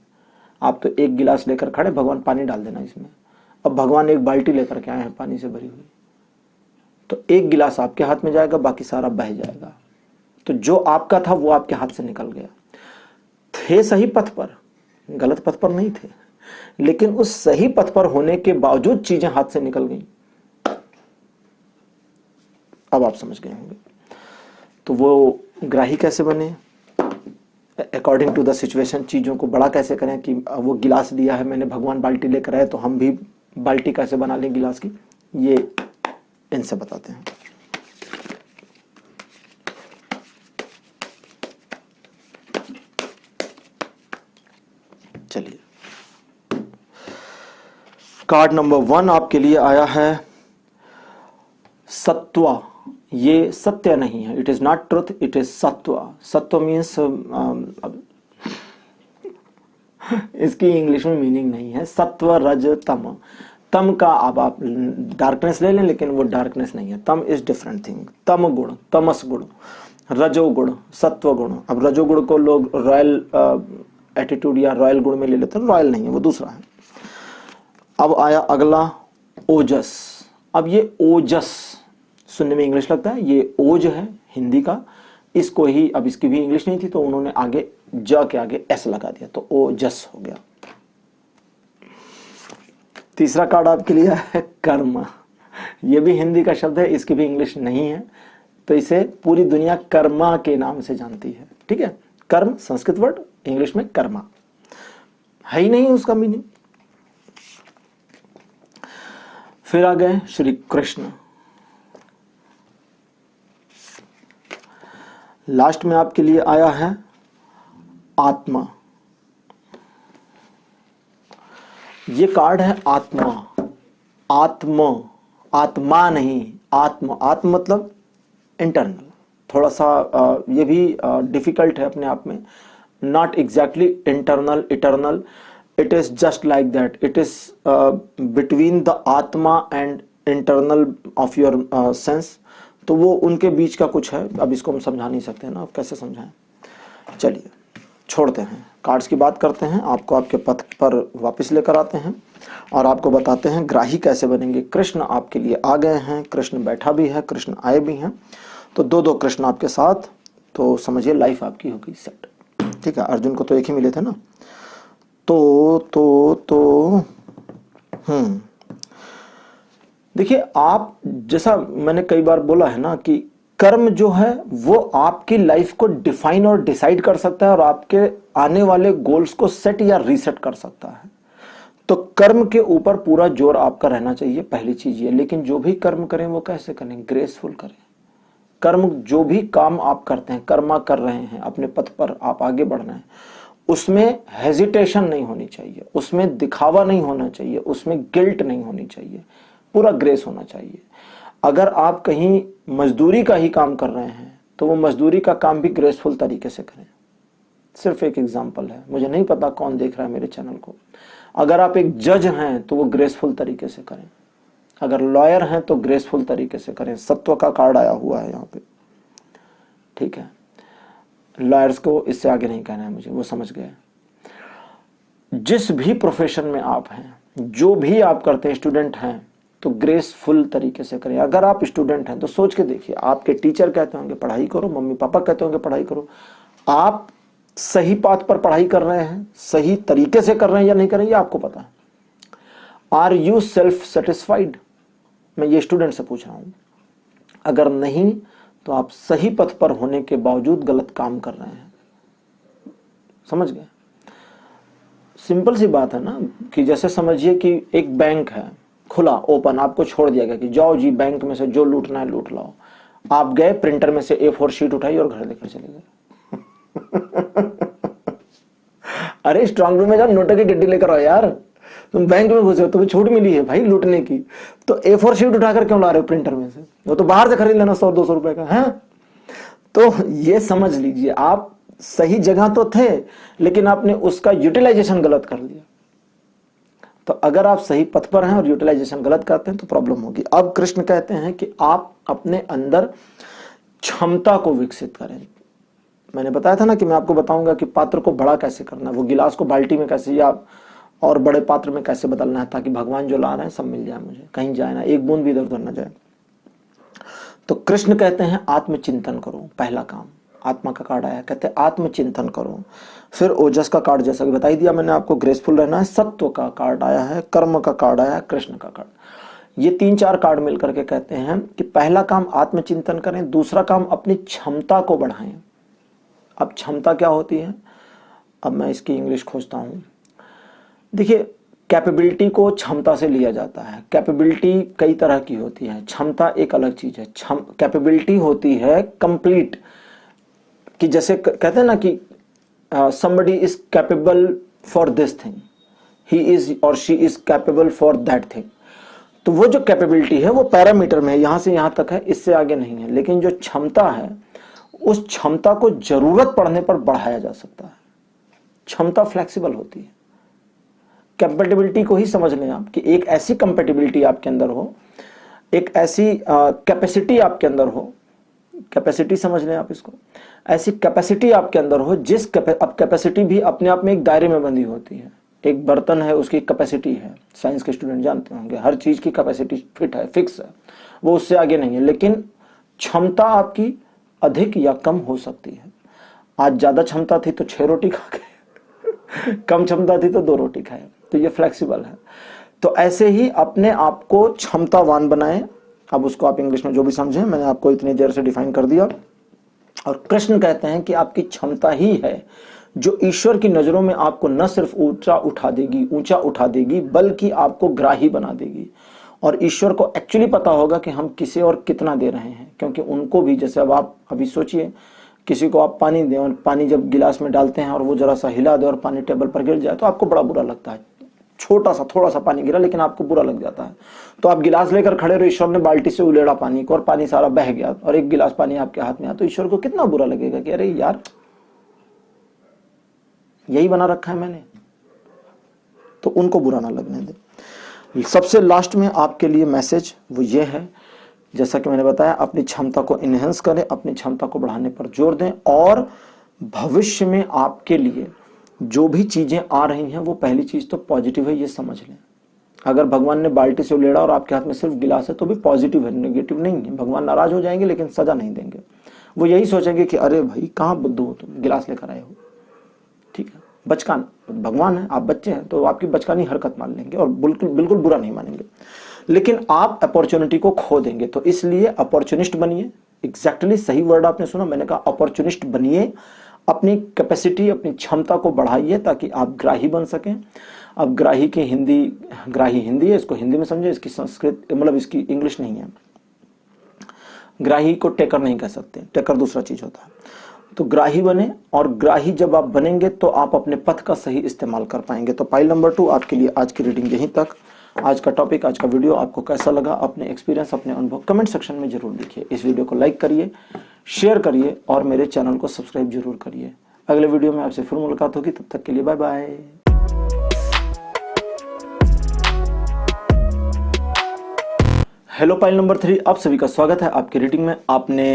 आप तो एक गिलास लेकर खड़े, भगवान पानी डाल देना इसमें। अब भगवान एक बाल्टी लेकर के आए हैं पानी से भरी हुई, तो एक गिलास आपके हाथ में जाएगा, बाकी सारा बह जाएगा। तो जो आपका था वो आपके हाथ से निकल गया। थे सही पथ पर, गलत पथ पर नहीं थे, लेकिन उस सही पथ पर होने के बावजूद चीजें हाथ से निकल गई। अब आप समझ गए होंगे। तो वो ग्राही कैसे बने? अकॉर्डिंग टू द सिचुएशन चीजों को बड़ा कैसे करें कि वो गिलास दिया है मैंने, भगवान बाल्टी लेकर आए, तो हम भी बाल्टी कैसे बना लें गिलास की, ये इनसे बताते हैं। चलिए, कार्ड नंबर 1 आपके लिए आया है सत्वा। ये सत्य नहीं है, it is not truth, it is सत्व। सत्व मीन्स इसकी इंग्लिश में मीनिंग नहीं है। सत्व, रज, तम। तम का अब आप डार्कनेस ले लें, लेकिन वो डार्कनेस नहीं है। तम इज डिफरेंट थिंग। तम गुण, तमस गुण, रजो गुण, सत्व गुण। अब रजो गुण को लोग रॉयल एटीट्यूड या रॉयल गुण में ले लेते हैं, रॉयल नहीं है, वो दूसरा है। अब आया अगला ओजस। अब ये ओजस सुनने में इंग्लिश लगता है, ये ओज है हिंदी का, इसको ही, अब इसकी भी इंग्लिश नहीं थी तो उन्होंने आगे ज के आगे एस लगा दिया, तो ओजस हो गया। तीसरा कार्ड आपके लिए है कर्म। ये भी हिंदी का शब्द है, इसकी भी इंग्लिश नहीं है, तो इसे पूरी दुनिया कर्मा के नाम से जानती है। ठीक है, कर्म संस्कृत वर्ड, इंग्लिश में कर्मा है ही नहीं उसका मीनिंग। फिर आ गए श्री कृष्ण। लास्ट में आपके लिए आया है आत्मा। ये कार्ड है आत्मा। आत्मा, आत्मा नहीं, आत्मा। आत्म मतलब इंटरनल। थोड़ा सा ये भी डिफिकल्ट है अपने आप में। Not exactly internal, eternal, it is just like that. It is between the atma and internal of your sense. तो वो उनके बीच का कुछ है, अब इसको हम समझा नहीं सकते ना, अब कैसे समझाएं। चलिए छोड़ते हैं, कार्ड्स की बात करते हैं, आपको आपके पथ पर वापस लेकर आते हैं और आपको बताते हैं ग्राही कैसे बनेंगे। कृष्ण आपके लिए आ गए हैं, कृष्ण बैठा भी है, कृष्ण आए भी हैं, तो 2-2 कृष्ण आपके साथ, तो समझिए लाइफ आपकी होगी सेट। ठीक है, अर्जुन को तो एक ही मिले थे ना। तो देखिए, आप जैसा मैंने कई बार बोला है ना कि कर्म जो है वो आपकी लाइफ को डिफाइन और डिसाइड कर सकता है और आपके आने वाले गोल्स को सेट या रीसेट कर सकता है। तो कर्म के ऊपर पूरा जोर आपका रहना चाहिए, पहली चीज ये। लेकिन जो भी कर्म करें वो कैसे करें? ग्रेसफुल करें। कर्म, जो भी काम आप करते हैं, कर्मा कर रहे हैं, अपने पथ पर आप आगे बढ़ रहे हैं, उसमें हेजिटेशन नहीं होनी चाहिए, उसमें दिखावा नहीं होना चाहिए, उसमें गिल्ट नहीं होनी चाहिए, पूरा ग्रेस होना चाहिए। अगर आप कहीं मजदूरी का ही काम कर रहे हैं तो वो मजदूरी का काम भी ग्रेसफुल तरीके से करें। सिर्फ एक एग्जाम्पल है, मुझे नहीं पता कौन देख रहा है मेरे चैनल को। अगर आप एक जज हैं तो वो ग्रेसफुल तरीके से करें, अगर लॉयर हैं तो ग्रेसफुल तरीके से करें। सत्व का कार्ड आया हुआ है यहाँ पे, ठीक है। लॉयर्स को इससे आगे नहीं कहना है मुझे, वो समझ गए। जिस भी प्रोफेशन में आप हैं, जो भी आप करते हैं, स्टूडेंट हैं तो ग्रेसफुल तरीके से करें। अगर आप स्टूडेंट हैं तो सोच के देखिए, आपके टीचर कहते होंगे पढ़ाई करो, मम्मी पापा कहते होंगे पढ़ाई करो, आप सही पाथ पर पढ़ाई कर रहे हैं, सही तरीके से कर रहे हैं या नहीं कर रहे हैं, ये आपको पता है। Are you self satisfied? मैं ये स्टूडेंट से पूछ रहा हूं। अगर नहीं तो आप सही पथ पर होने के बावजूद गलत काम कर रहे हैं। समझ गए? सिंपल सी बात है ना, कि जैसे समझिए कि एक बैंक है खुला, ओपन, आपको छोड़ दिया गया कि जाओ जी बैंक में से जो लूटना है लूट लाओ। आप गए, प्रिंटर में से A4 शीट उठाई और घर लेकर चले गए। अरे स्ट्रांग रूम में जाओ, नोटों की गड्डी लेकर आओ यार। तुम बैंक में घुसे हो, तुम्हें छूट मिली है भाई लूटने की, तो A4 शीट उठाकर क्यों ला रहे हो प्रिंटर में से? वो तो बाहर से खरीद लेना 100-200 रुपए का है। तो ये समझ लीजिए, आप सही जगह तो थे लेकिन आपने उसका यूटिलाइजेशन गलत कर लिया। तो अगर आप सही पथ पर हैं और यूटिलाइजेशन गलत करते हैं तो प्रॉब्लम होगी। अब कृष्ण कहते हैं कि आप अपने अंदर क्षमता को विकसित करें। मैंने बताया था ना कि मैं आपको बताऊंगा कि पात्र को बड़ा कैसे करना है, वो गिलास को बाल्टी में कैसे या और बड़े पात्र में कैसे बदलना है, ताकि भगवान जो ला रहे हैं सब मिल जाए मुझे, कहीं जाए ना, एक बूंद भी इधर उधर ना जाए। तो कृष्ण कहते हैं आत्मचिंतन करो, पहला काम। आत्मा का कार्ड आया, कहते हैं आत्मचिंतन करो। फिर ओजस का कार्ड, जैसा कि बता ही दिया मैंने आपको, ग्रेसफुल रहना है। सत्व का कार्ड आया है, कर्म का कार्ड आया है, कृष्ण का कार्ड। ये 3-4 कार्ड मिलकर के कहते हैं कि पहला काम आत्मचिंतन करें, दूसरा काम अपनी क्षमता को बढ़ाएं। अब क्षमता क्या होती है? अब मैं इसकी इंग्लिश खोजता हूं। देखिए, कैपेबिलिटी को क्षमता से लिया जाता है। कैपेबिलिटी कई तरह की होती है, क्षमता एक अलग चीज है। कैपेबिलिटी होती है कंप्लीट, कि जैसे कहते हैं ना कि somebody is capable for this thing, he is or she is capable for that thing। तो वो जो कैपेबिलिटी है वो पैरामीटर में है, यहां से यहां तक है, इससे आगे नहीं है। लेकिन जो क्षमता है, उस क्षमता को जरूरत पड़ने पर बढ़ाया जा सकता है। क्षमता फ्लेक्सिबल होती है। कंपैटिबिलिटी को ही समझ लें आप, कि एक ऐसी कंपैटिबिलिटी आपके अंदर हो, एक ऐसी कैपेसिटी आपके अंदर हो, कैपेसिटी समझ लें आप इसको, ऐसी कैपेसिटी आपके अंदर हो जिस अब कैपेसिटी भी अपने आप में एक दायरे में बंधी होती है। एक बर्तन है, उसकी कैपेसिटी है, साइंस के स्टूडेंट जानते होंगे, हर चीज की कैपेसिटी फिट है, फिक्स है, वो उससे आगे नहीं है। लेकिन क्षमता आपकी अधिक या कम हो सकती है। आज ज्यादा क्षमता थी तो 6 रोटी खा गए, कम क्षमता थी तो 2 रोटी खाए। तो ये फ्लेक्सिबल है। तो ऐसे ही अपने आप को क्षमतावान बनाएं। अब उसको आप इंग्लिश में जो भी समझें, मैंने आपको इतनी देर से डिफाइन कर दिया। और कृष्ण कहते हैं कि आपकी क्षमता ही है जो ईश्वर की नजरों में आपको न सिर्फ ऊंचा उठा देगी बल्कि आपको ग्राही बना देगी। और ईश्वर को एक्चुअली पता होगा कि हम किसे और कितना दे रहे हैं, क्योंकि उनको भी, जैसे अब आप अभी सोचिए, किसी को आप पानी दें और पानी जब गिलास में डालते हैं और वो जरा सा हिला दे और पानी टेबल पर गिर जाए तो आपको बड़ा बुरा लगता है। छोटा सा थोड़ा सा पानी गिरा लेकिन आपको बुरा लग जाता है। तो आप गिलास लेकर खड़े रहो, ईश्वर ने बाल्टी से उलेड़ा पानी को और पानी सारा बह गया और एक गिलास पानी आपके हाथ में आया, तो ईश्वर को कितना बुरा लगेगा कि अरे यार यही बना रखा है मैंने। तो उनको बुरा ना लगने दे। सबसे लास्ट में आपके लिए मैसेज वो ये है, जैसा कि मैंने बताया, अपनी क्षमता को इनहेंस करें, अपनी क्षमता को बढ़ाने पर जोर दें। और भविष्य में आपके लिए जो भी चीजें आ रही हैं वो पहली चीज तो पॉजिटिव है, ये समझ लें। अगर भगवान ने बाल्टी से उलेड़ा और आपके हाथ में सिर्फ गिलास है तो भी पॉजिटिव है, नेगेटिव नहीं है। भगवान नाराज हो जाएंगे लेकिन सजा नहीं देंगे। वो यही सोचेंगे कि अरे भाई कहाँ बुद्धू हो तुम, गिलास लेकर आए हो। ठीक है, बचकान, भगवान है, आप बच्चे हैं तो आपकी बचकानी हरकत मान लेंगे और बिल्कुल बुरा नहीं मानेंगे। लेकिन आप अपॉर्चुनिटी को खो देंगे। तो इसलिए अपॉर्चुनिस्ट बनिए। एग्जैक्टली सही वर्ड आपने सुना, मैंने कहा अपॉर्चुनिस्ट बनिए। अपनी कैपेसिटी, अपनी क्षमता को बढ़ाइए ताकि आप ग्राही बन सकें। अब ग्राही की हिंदी, ग्राही हिंदी है, इसको हिंदी में समझे, इसकी संस्कृत मतलब इसकी इंग्लिश नहीं है। ग्राही को टेकर नहीं कह सकते, टेकर दूसरा चीज होता है। तो ग्राही बने, और ग्राही जब आप बनेंगे तो आप अपने पथ का सही इस्तेमाल कर पाएंगे। तो पाइल नंबर 2 आपके लिए आज की रीडिंग यहीं तक। आज का टॉपिक, आज का वीडियो आपको कैसा लगा, अपने एक्सपीरियंस, अपने अनुभव कमेंट सेक्शन में जरूर लिखिए। इस वीडियो को लाइक करिए, शेयर करिए और मेरे चैनल को सब्सक्राइब जरूर करिए। अगले वीडियो में आपसे फिर मुलाकात होगी, तब तक के लिए bye bye. Hello pile number 3, आप सभी का स्वागत है आपकी रीडिंग में। आपने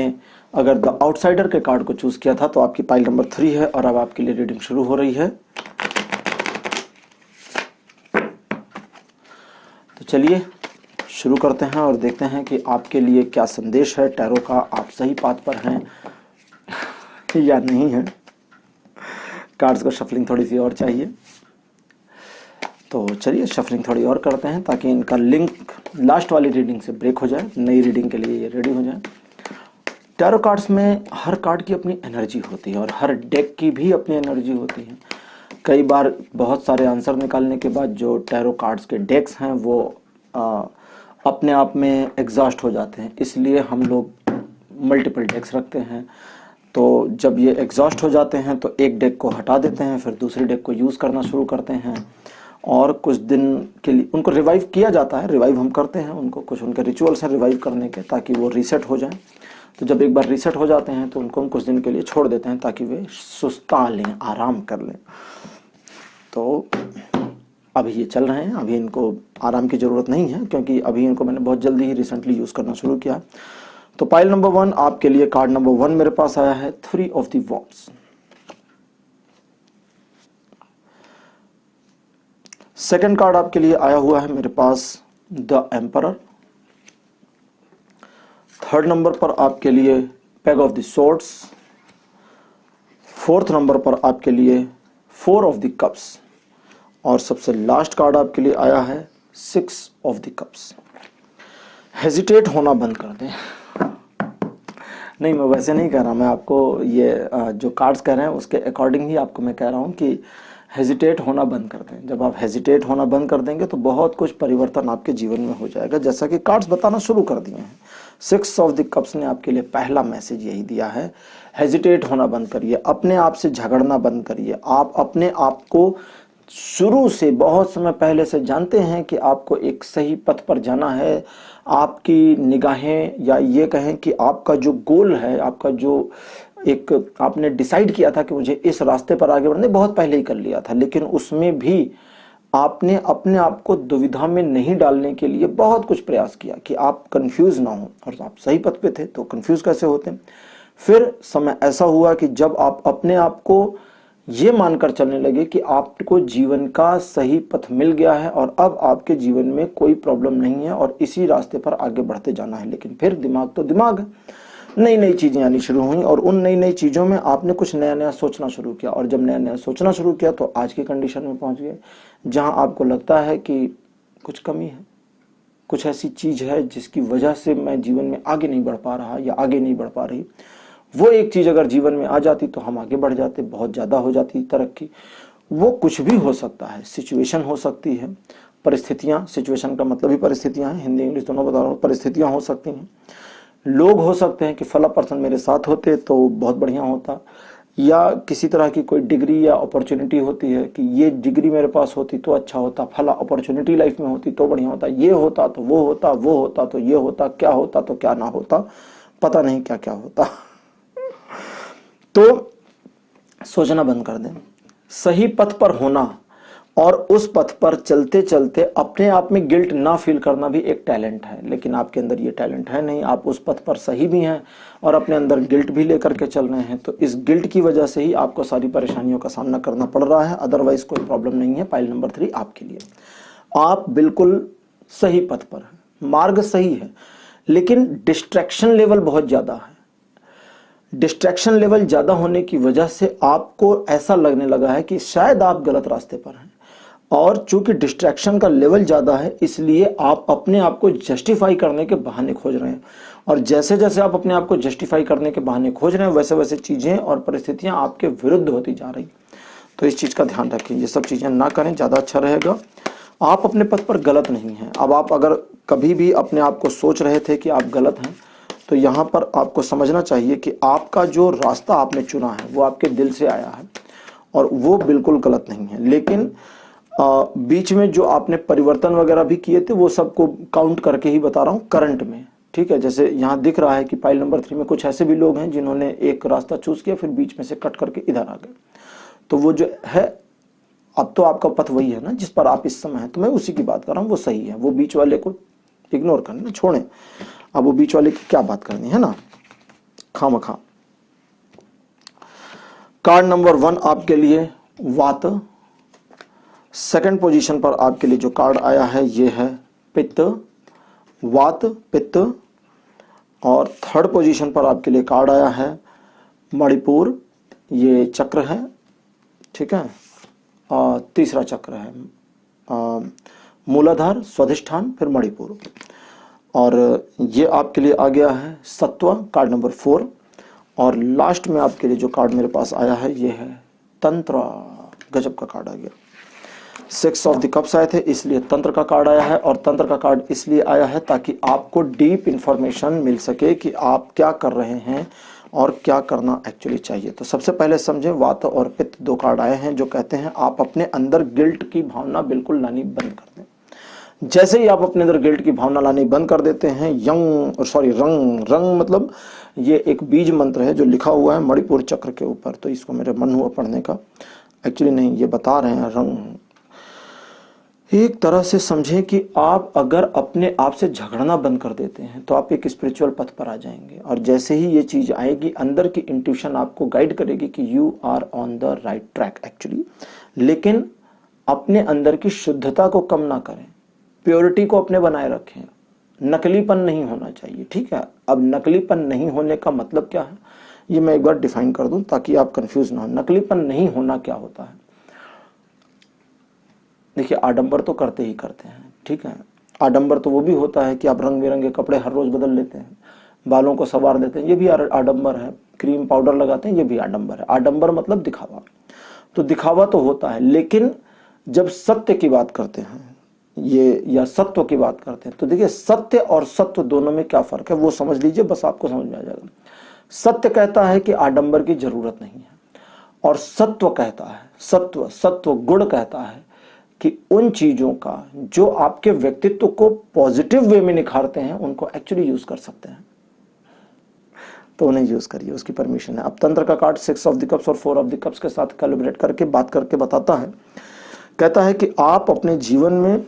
अगर द आउटसाइडर के कार्ड को चूज किया था तो आपकी पाइल नंबर 3 है और अब आपके लिए रीडिंग शुरू हो रही है। तो चलिए शुरू करते हैं और देखते हैं कि आपके लिए क्या संदेश है टैरो का। आप सही पाथ पर हैं या नहीं है। कार्ड्स को शफलिंग थोड़ी सी और चाहिए, तो चलिए शफलिंग थोड़ी और करते हैं ताकि इनका लिंक लास्ट वाली रीडिंग से ब्रेक हो जाए, नई रीडिंग के लिए ये रेडी हो जाए। टैरो कार्ड्स में हर कार्ड की अपनी एनर्जी होती है और हर डेक की भी अपनी एनर्जी होती है। कई बार बहुत सारे आंसर निकालने के बाद जो टैरो कार्ड्स के डेक्स हैं वो अपने आप में एग्जॉस्ट हो जाते हैं, इसलिए हम लोग मल्टीपल डेक्स रखते हैं। तो जब ये एग्जॉस्ट हो जाते हैं तो एक डेक को हटा देते हैं, फिर दूसरे डेक को यूज़ करना शुरू करते हैं और कुछ दिन के लिए उनको रिवाइव किया जाता है। रिवाइव हम करते हैं उनको, कुछ उनके रिचुअल्स हैं रिवाइव करने के ताकि वो रीसेट हो जाएं। तो जब एक बार रीसेट हो जाते हैं तो उनको हम कुछ दिन के लिए छोड़ देते हैं ताकि वे सुस्ता लें, आराम कर लें। तो अभी ये चल रहे हैं, अभी इनको आराम की ज़रूरत नहीं है क्योंकि अभी इनको मैंने बहुत जल्दी ही रिसेंटली यूज़ करना शुरू किया। तो पाइल नंबर 1 आपके लिए कार्ड नंबर 1 मेरे पास आया है 3 of the wands. Second card आपके लिए आया हुआ है मेरे पास द एम्परर। थर्ड नंबर पर आपके लिए peg of the swords. Fourth number पर आपके लिए 4 ऑफ द कप्स और सबसे लास्ट कार्ड आपके लिए आया है 6 ऑफ द कप्स। हेजिटेट होना बंद कर दें। नहीं, मैं वैसे नहीं कह रहा, मैं आपको ये जो कार्ड्स कह रहे हैं उसके अकॉर्डिंग ही आपको मैं कह रहा हूँ कि हेजिटेट होना बंद कर दें। जब आप हेजिटेट होना बंद कर देंगे तो बहुत कुछ परिवर्तन आपके जीवन में हो जाएगा, जैसा कि कार्ड्स बताना शुरू कर दिए हैं। 6 ऑफ द कप्स ने आपके लिए पहला मैसेज यही दिया है, हेजिटेट होना बंद करिए, अपने आप से झगड़ना बंद करिए। आप अपने आप को शुरू से बहुत समय पहले से जानते हैं कि आपको एक सही पथ पर जाना है। आपकी निगाहें या ये कहें कि आपका जो गोल है, आपका जो एक आपने डिसाइड किया था कि मुझे इस रास्ते पर आगे बढ़ना, बहुत पहले ही कर लिया था, लेकिन उसमें भी आपने अपने आप को दुविधा में नहीं डालने के लिए बहुत कुछ प्रयास किया कि आप कंफ्यूज ना हो। और आप सही पथ पे थे तो कंफ्यूज कैसे होते। फिर समय ऐसा हुआ कि जब आप अपने आप को ये मानकर चलने लगे कि आपको जीवन का सही पथ मिल गया है और अब आपके जीवन में कोई प्रॉब्लम नहीं है और इसी रास्ते पर आगे बढ़ते जाना है। लेकिन फिर दिमाग तो दिमाग है, नई नई चीजें आनी शुरू हुई और उन नई नई चीजों में आपने कुछ नया नया सोचना शुरू किया और जब नया नया सोचना शुरू किया तो आज की कंडीशन में पहुंच गए जहां आपको लगता है कि कुछ कमी है, कुछ ऐसी चीज है जिसकी वजह से मैं जीवन में आगे नहीं बढ़ पा रहा या आगे नहीं बढ़ पा रही। वो एक चीज अगर जीवन में आ जाती तो हम आगे बढ़ जाते, बहुत ज्यादा हो जाती तरक्की। वो कुछ भी हो सकता है, सिचुएशन हो सकती है, परिस्थितियां, सिचुएशन का मतलब ही परिस्थितियां हैं, हिंदी इंग्लिश दोनों बता रहा हूँ, परिस्थितियां हो सकती हैं। लोग हो सकते हैं कि फला पर्सन मेरे साथ होते तो बहुत बढ़िया होता, या किसी तरह की कोई डिग्री या अपॉर्चुनिटी होती है कि ये डिग्री मेरे पास होती तो अच्छा होता, फला अपॉर्चुनिटी लाइफ में होती तो बढ़िया होता, ये होता तो वो होता, वो होता तो ये होता, क्या होता तो क्या ना होता, पता नहीं क्या क्या होता। तो सोचना बंद कर दें। सही पथ पर होना और उस पथ पर चलते चलते अपने आप में गिल्ट ना फील करना भी एक टैलेंट है, लेकिन आपके अंदर ये टैलेंट है नहीं। आप उस पथ पर सही भी हैं और अपने अंदर गिल्ट भी लेकर के चल रहे हैं, तो इस गिल्ट की वजह से ही आपको सारी परेशानियों का सामना करना पड़ रहा है। अदरवाइज कोई प्रॉब्लम नहीं है। पाइल नंबर 3 आपके लिए, आप बिल्कुल सही पथ पर हैं, मार्ग सही है, लेकिन डिस्ट्रैक्शन लेवल बहुत ज्यादा है। डिस्ट्रैक्शन लेवल ज्यादा होने की वजह से आपको ऐसा लगने लगा है कि शायद आप गलत रास्ते पर हैं, और चूंकि डिस्ट्रैक्शन का लेवल ज्यादा है इसलिए आप अपने आप को जस्टिफाई करने के बहाने खोज रहे हैं, और जैसे जैसे आप अपने आप को जस्टिफाई करने के बहाने खोज रहे हैं वैसे वैसे चीजें और परिस्थितियां आपके विरुद्ध होती जा रही। तो इस चीज़ का ध्यान रखें, ये सब चीज़ें ना करें, ज़्यादा अच्छा रहेगा। आप अपने पथ पर गलत नहीं हैं। अब आप अगर कभी भी अपने आप को सोच रहे थे कि आप गलत हैं, तो यहाँ पर आपको समझना चाहिए कि आपका जो रास्ता आपने चुना है वो आपके दिल से आया है और वो बिल्कुल गलत नहीं है। लेकिन बीच में जो आपने परिवर्तन वगैरह भी किए थे वो सबको काउंट करके ही बता रहा हूँ करंट में, ठीक है। जैसे यहाँ दिख रहा है कि फाइल नंबर 3 में कुछ ऐसे भी लोग हैं जिन्होंने एक रास्ता चूज किया, फिर बीच में से कट करके इधर आ गए। तो वो जो है, अब तो आपका पथ वही है ना जिस पर आप इस समय हैं, तो मैं उसी की बात कर रहा हूँ, वो सही है। वो बीच वाले को इग्नोर करना, छोड़ें। अब वो बीच वाले की क्या बात करनी है ना, खामखा। कार्ड नंबर 1 आपके लिए वात। सेकंड पोजीशन पर आपके लिए जो कार्ड आया है ये है पित्त, वात पित्त। और थर्ड पोजीशन पर आपके लिए कार्ड आया है मणिपुर, ये चक्र है, ठीक है। और तीसरा चक्र है मूलाधार, स्वाधिष्ठान, फिर मणिपुर। और ये आपके लिए आ गया है सत्व, कार्ड नंबर 4। और लास्ट में आपके लिए जो कार्ड मेरे पास आया है ये है तंत्र। गजब का कार्ड आ गया। 6 ऑफ द कप्स आए थे, इसलिए तंत्र का कार्ड आया है। और तंत्र का कार्ड इसलिए आया है ताकि आपको डीप इंफॉर्मेशन मिल सके कि आप क्या कर रहे हैं और क्या करना एक्चुअली चाहिए। तो सबसे पहले समझें, वात और पित्त 2 कार्ड आए हैं जो कहते हैं आप अपने अंदर गिल्ट की भावना बिल्कुल लानी बंद कर दें। जैसे ही आप अपने अंदर गिल्ट की भावना लानी बंद कर देते हैं, रंग मतलब ये एक बीज मंत्र है जो लिखा हुआ है मणिपुर चक्र के ऊपर, तो इसको मेरे मन हुआ पढ़ने का। एक्चुअली नहीं, ये बता रहे हैं रंग। एक तरह से समझें कि आप अगर अपने आप से झगड़ना बंद कर देते हैं तो आप एक स्पिरिचुअल पथ पर आ जाएंगे। और जैसे ही ये चीज आएगी, अंदर की इंट्यूशन आपको गाइड करेगी कि you are on the right track actually. लेकिन अपने अंदर की शुद्धता को कम ना करें, प्योरिटी को अपने बनाए रखें। नकलीपन नहीं होना चाहिए, ठीक है। अब नकलीपन नहीं होने का मतलब क्या है, ये मैं एक बार डिफाइन कर दूं ताकि आप कंफ्यूज ना हो। नकलीपन नहीं होना क्या होता है, देखिए आडंबर तो करते ही करते हैं, ठीक है। आडंबर तो वो भी होता है कि आप रंग बिरंगे कपड़े हर रोज बदल लेते हैं, बालों को संवार देते हैं, ये भी आडंबर है। क्रीम पाउडर लगाते हैं, ये भी आडंबर है। आडंबर मतलब दिखावा, तो दिखावा तो होता है। लेकिन जब सत्य की बात करते हैं ये, या सत्व की बात करते हैं, तो देखिए सत्य और सत्व दोनों में क्या फर्क है वो समझ लीजिए, बस आपको समझ में आ जाएगा। सत्य कहता है कि आडंबर की जरूरत नहीं है, और सत्व कहता है, सत्व गुण कहता है कि उन चीजों का जो आपके व्यक्तित्व को पॉजिटिव वे में निखारते हैं उनको एक्चुअली यूज कर सकते हैं, तो उन्हें यूज करिए, उसकी परमिशन है। अब तंत्र का कार्ड 6 ऑफ द कप्स और 4 ऑफ द कप्स के साथ कैलिब्रेट करके बात करके बताता है, कहता है कि आप अपने जीवन में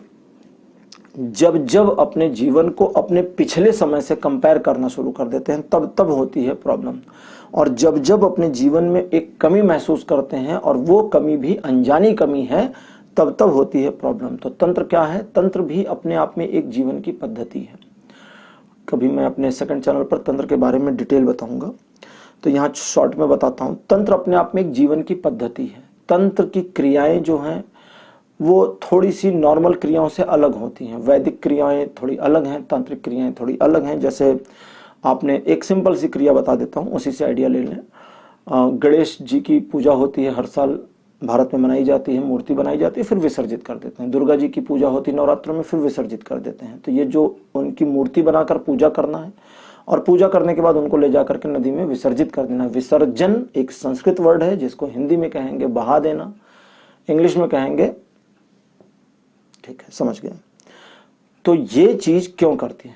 जब अपने जीवन को अपने पिछले समय से कंपेयर करना शुरू कर देते हैं तब होती है प्रॉब्लम। और जब अपने जीवन में एक कमी महसूस करते हैं और वो कमी भी अनजानी कमी है, तब होती है प्रॉब्लम। तो तंत्र क्या है, तंत्र भी अपने आप में एक जीवन की पद्धति है। कभी मैं अपने सेकंड चैनल पर तंत्र के बारे में डिटेल बताऊंगा, तो यहाँ शॉर्ट में बताता हूँ। तंत्र अपने आप में एक जीवन की पद्धति है। तंत्र की क्रियाएं जो हैं वो थोड़ी सी नॉर्मल क्रियाओं से अलग होती हैं। वैदिक क्रियाएं थोड़ी अलग हैं, तांत्रिक क्रियाएं थोड़ी अलग हैं। जैसे आपने एक सिंपल सी क्रिया बता देता हूँ, उसी से आइडिया ले लें। गणेश जी की पूजा होती है, हर साल भारत में मनाई जाती है, मूर्ति बनाई जाती है, फिर विसर्जित कर देते हैं। दुर्गा जी की पूजा होती है नवरात्रों में, फिर विसर्जित कर देते हैं। तो ये जो उनकी मूर्ति बनाकर पूजा करना है और पूजा करने के बाद उनको ले जाकर के नदी में विसर्जित कर देना। विसर्जन एक संस्कृत वर्ड है जिसको हिंदी में कहेंगे बहा देना, इंग्लिश में कहेंगे, ठीक है, समझ गए। तो ये चीज क्यों करती है,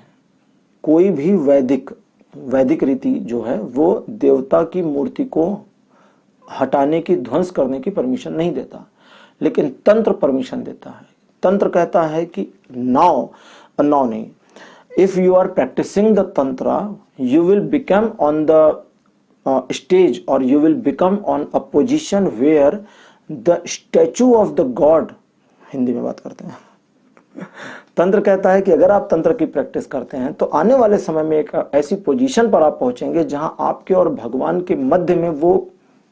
कोई भी वैदिक रीति जो है वो देवता की मूर्ति को हटाने की, ध्वंस करने की परमिशन नहीं देता, लेकिन तंत्र परमिशन देता है। तंत्र कहता है कि नाउ नहीं, if you are practising the tantra you will become on the stage और you will become on a position where the statue of the god, Hindi में बात करते हैं। तंत्र कहता है कि अगर आप तंत्र की प्रैक्टिस करते हैं तो आने वाले समय में एक ऐसी पोजीशन पर आप पहुंचेंगे जहां आपके और भगवान के मध्य में वो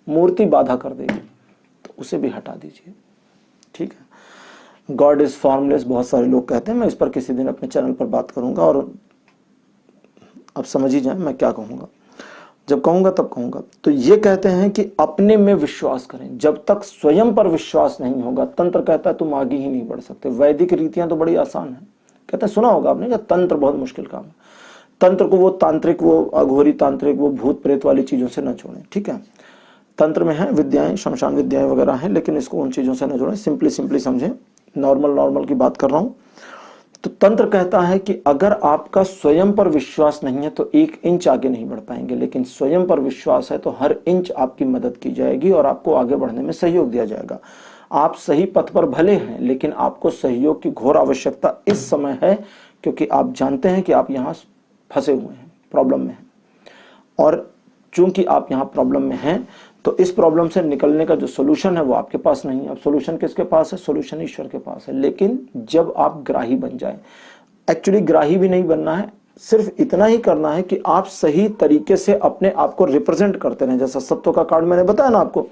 मूर्ति बाधा कर देगी, तो उसे भी हटा दीजिए, ठीक है। गॉड इज फॉर्मलेस बहुत सारे लोग कहते हैं, मैं इस पर किसी दिन अपने चैनल पर बात करूंगा और अब समझ ही जाए मैं क्या कहूंगा। जब कहूंगा तब कहूंगा। तो ये कहते हैं कि अपने में विश्वास करें। जब तक स्वयं पर विश्वास नहीं होगा, तंत्र कहता है तुम आगे ही नहीं बढ़ सकते। वैदिक रीतियां तो बड़ी आसान है, कहते हैं सुना होगा आपने कि तंत्र बहुत मुश्किल काम है। तंत्र को वो तांत्रिक, वो अघोरी तांत्रिक, वो भूत प्रेत वाली चीजों से न जोड़ें, ठीक है। तंत्र में है विद्याएं, शमशान विद्याएं वगैरह हैं, लेकिन इसको उन चीजों से न जोड़ें। सिंपली समझें, नॉर्मल की बात कर रहा हूं। तो तंत्र कहता है कि अगर आपका स्वयं पर विश्वास नहीं है तो 1 इंच आगे नहीं बढ़ पाएंगे, लेकिन स्वयं पर विश्वास है तो हर इंच आपकी मदद की जाएगी और आपको आगे बढ़ने में सहयोग दिया जाएगा। आप सही पथ पर भले हैं, लेकिन आपको सहयोग की घोर आवश्यकता इस समय है, क्योंकि आप जानते हैं कि आप यहाँ फंसे हुए हैं, प्रॉब्लम में हैं। और चूंकि आप यहाँ प्रॉब्लम में हैं, तो इस प्रॉब्लम से निकलने का जो सोल्यूशन है वो आपके पास नहीं है। अब सोल्यूशन किसके पास है? सोल्यूशन ईश्वर के पास है। लेकिन जब आप ग्राही बन जाए, एक्चुअली ग्राही भी नहीं बनना है, सिर्फ इतना ही करना है कि आप सही तरीके से अपने आप को रिप्रेजेंट करते रहें। जैसा सत्व का कार्ड मैंने बताया ना आपको,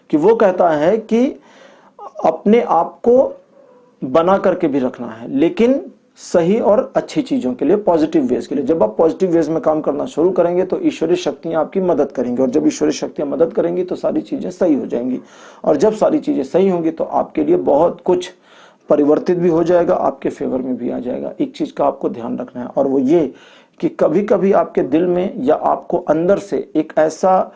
कि वो कहता है कि अपने आप को बना करके भी रखना है, लेकिन सही और अच्छी चीजों के लिए, पॉजिटिव वेज के लिए। जब आप पॉजिटिव वेज में काम करना शुरू करेंगे तो ईश्वरीय शक्तियां आपकी मदद करेंगी, और जब ईश्वरीय शक्तियां मदद करेंगी तो सारी चीजें सही हो जाएंगी। और जब सारी चीजें सही होंगी तो आपके लिए बहुत कुछ परिवर्तित भी हो जाएगा, आपके फेवर में भी आ जाएगा। एक चीज का आपको ध्यान रखना है, और वो ये कि कभी कभी आपके दिल में या आपको अंदर से एक ऐसा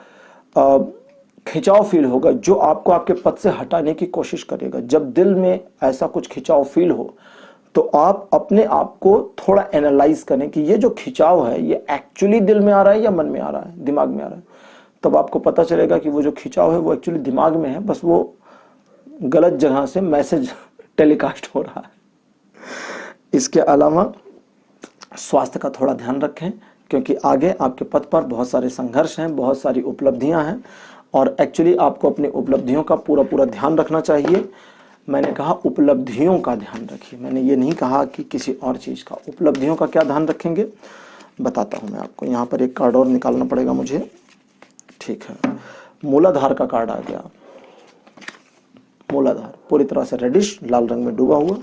खिंचाव फील होगा जो आपको आपके पथ से हटाने की कोशिश करेगा। जब दिल में ऐसा कुछ खिंचाव फील हो तो आप अपने आप को थोड़ा एनालाइज करें कि ये जो खिंचाव है ये एक्चुअली दिल में आ रहा है या मन में आ रहा है, दिमाग में आ रहा है। तब आपको पता चलेगा कि वो जो खिंचाव है वो एक्चुअली दिमाग में है, बस वो गलत जगह से मैसेज टेलीकास्ट हो रहा है। इसके अलावा स्वास्थ्य का थोड़ा ध्यान रखें, क्योंकि आगे आपके पथ पर बहुत सारे संघर्ष हैं, बहुत सारी उपलब्धियां हैं, और एक्चुअली आपको अपनी उपलब्धियों का पूरा ध्यान रखना चाहिए। मैंने कहा उपलब्धियों का ध्यान रखिए, मैंने ये नहीं कहा कि किसी और चीज़ का। उपलब्धियों का क्या ध्यान रखेंगे बताता हूँ मैं आपको। यहाँ पर एक कार्ड और निकालना पड़ेगा मुझे, ठीक है। मूलाधार का कार्ड आ गया। मूलाधार पूरी तरह से रेडिश लाल रंग में डूबा हुआ।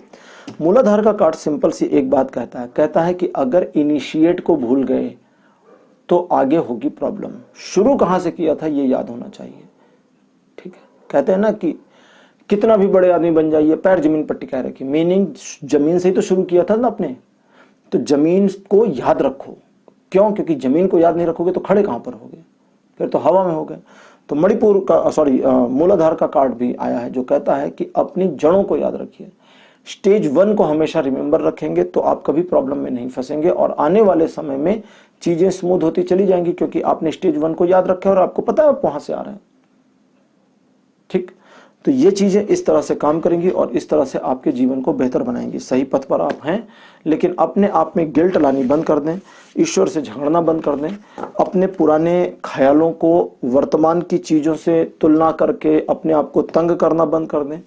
मूलाधार का कार्ड सिंपल सी एक बात कहता है कि अगर इनिशिएट को भूल गए तो आगे होगी प्रॉब्लम। शुरू कहाँ से किया था ये याद होना चाहिए, ठीक है। कहते हैं ना कि कितना भी बड़े आदमी बन जाइए, पैर जमीन पर टिकाए रखिए। मीनिंग जमीन से ही तो शुरू किया था ना आपने, तो जमीन को याद रखो। क्यों? क्योंकि जमीन को याद नहीं रखोगे तो खड़े कहां पर होगे, फिर तो हवा में हो गए। तो मणिपुर का मूलाधार का कार्ड भी आया है जो कहता है कि अपनी जड़ों को याद रखिए। स्टेज 1 को हमेशा रिमेंबर रखेंगे तो आप कभी प्रॉब्लम में नहीं फंसेंगे, और आने वाले समय में चीजें स्मूथ होती चली जाएंगी, क्योंकि आपने स्टेज 1 को याद रखा है और आपको पता है आप वहां से आ रहे हैं, ठीक। तो ये चीजें इस तरह से काम करेंगी और इस तरह से आपके जीवन को बेहतर बनाएंगी। सही पथ पर आप हैं, लेकिन अपने आप में गिल्ट लानी बंद कर दें, ईश्वर से झगड़ना बंद कर दें, अपने पुराने ख्यालों को वर्तमान की चीजों से तुलना करके अपने आप को तंग करना बंद कर दें।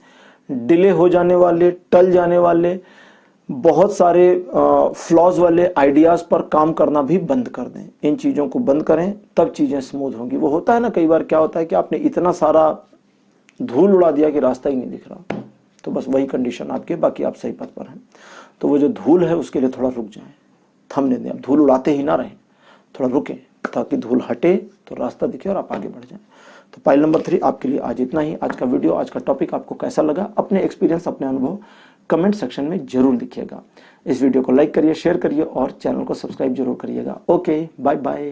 डिले हो जाने वाले, टल जाने वाले, बहुत सारे फ्लॉज वाले आइडियाज पर काम करना भी बंद कर दें। इन चीजों को बंद करें, तब चीजें स्मूथ होंगी। वो होता है ना, कई बार क्या होता है कि आपने इतना सारा धूल उड़ा दिया कि रास्ता ही नहीं दिख रहा, तो बस वही कंडीशन आपकी, बाकी आप सही पथ पर हैं। तो वो जो धूल है उसके लिए थोड़ा रुक जाएं, थमने दें। आप धूल उड़ाते ही ना रहें, थोड़ा रुकें ताकि धूल हटे तो रास्ता दिखे और आप आगे बढ़ जाएं। तो पाइल नंबर 3 आपके लिए आज इतना ही। आज का वीडियो, आज का टॉपिक आपको कैसा लगा? अपने एक्सपीरियंस, अपने अनुभव कमेंट सेक्शन में जरूर लिखिएगा। इस वीडियो को लाइक करिए, शेयर करिए और चैनल को सब्सक्राइब जरूर करिएगा। Okay, bye bye.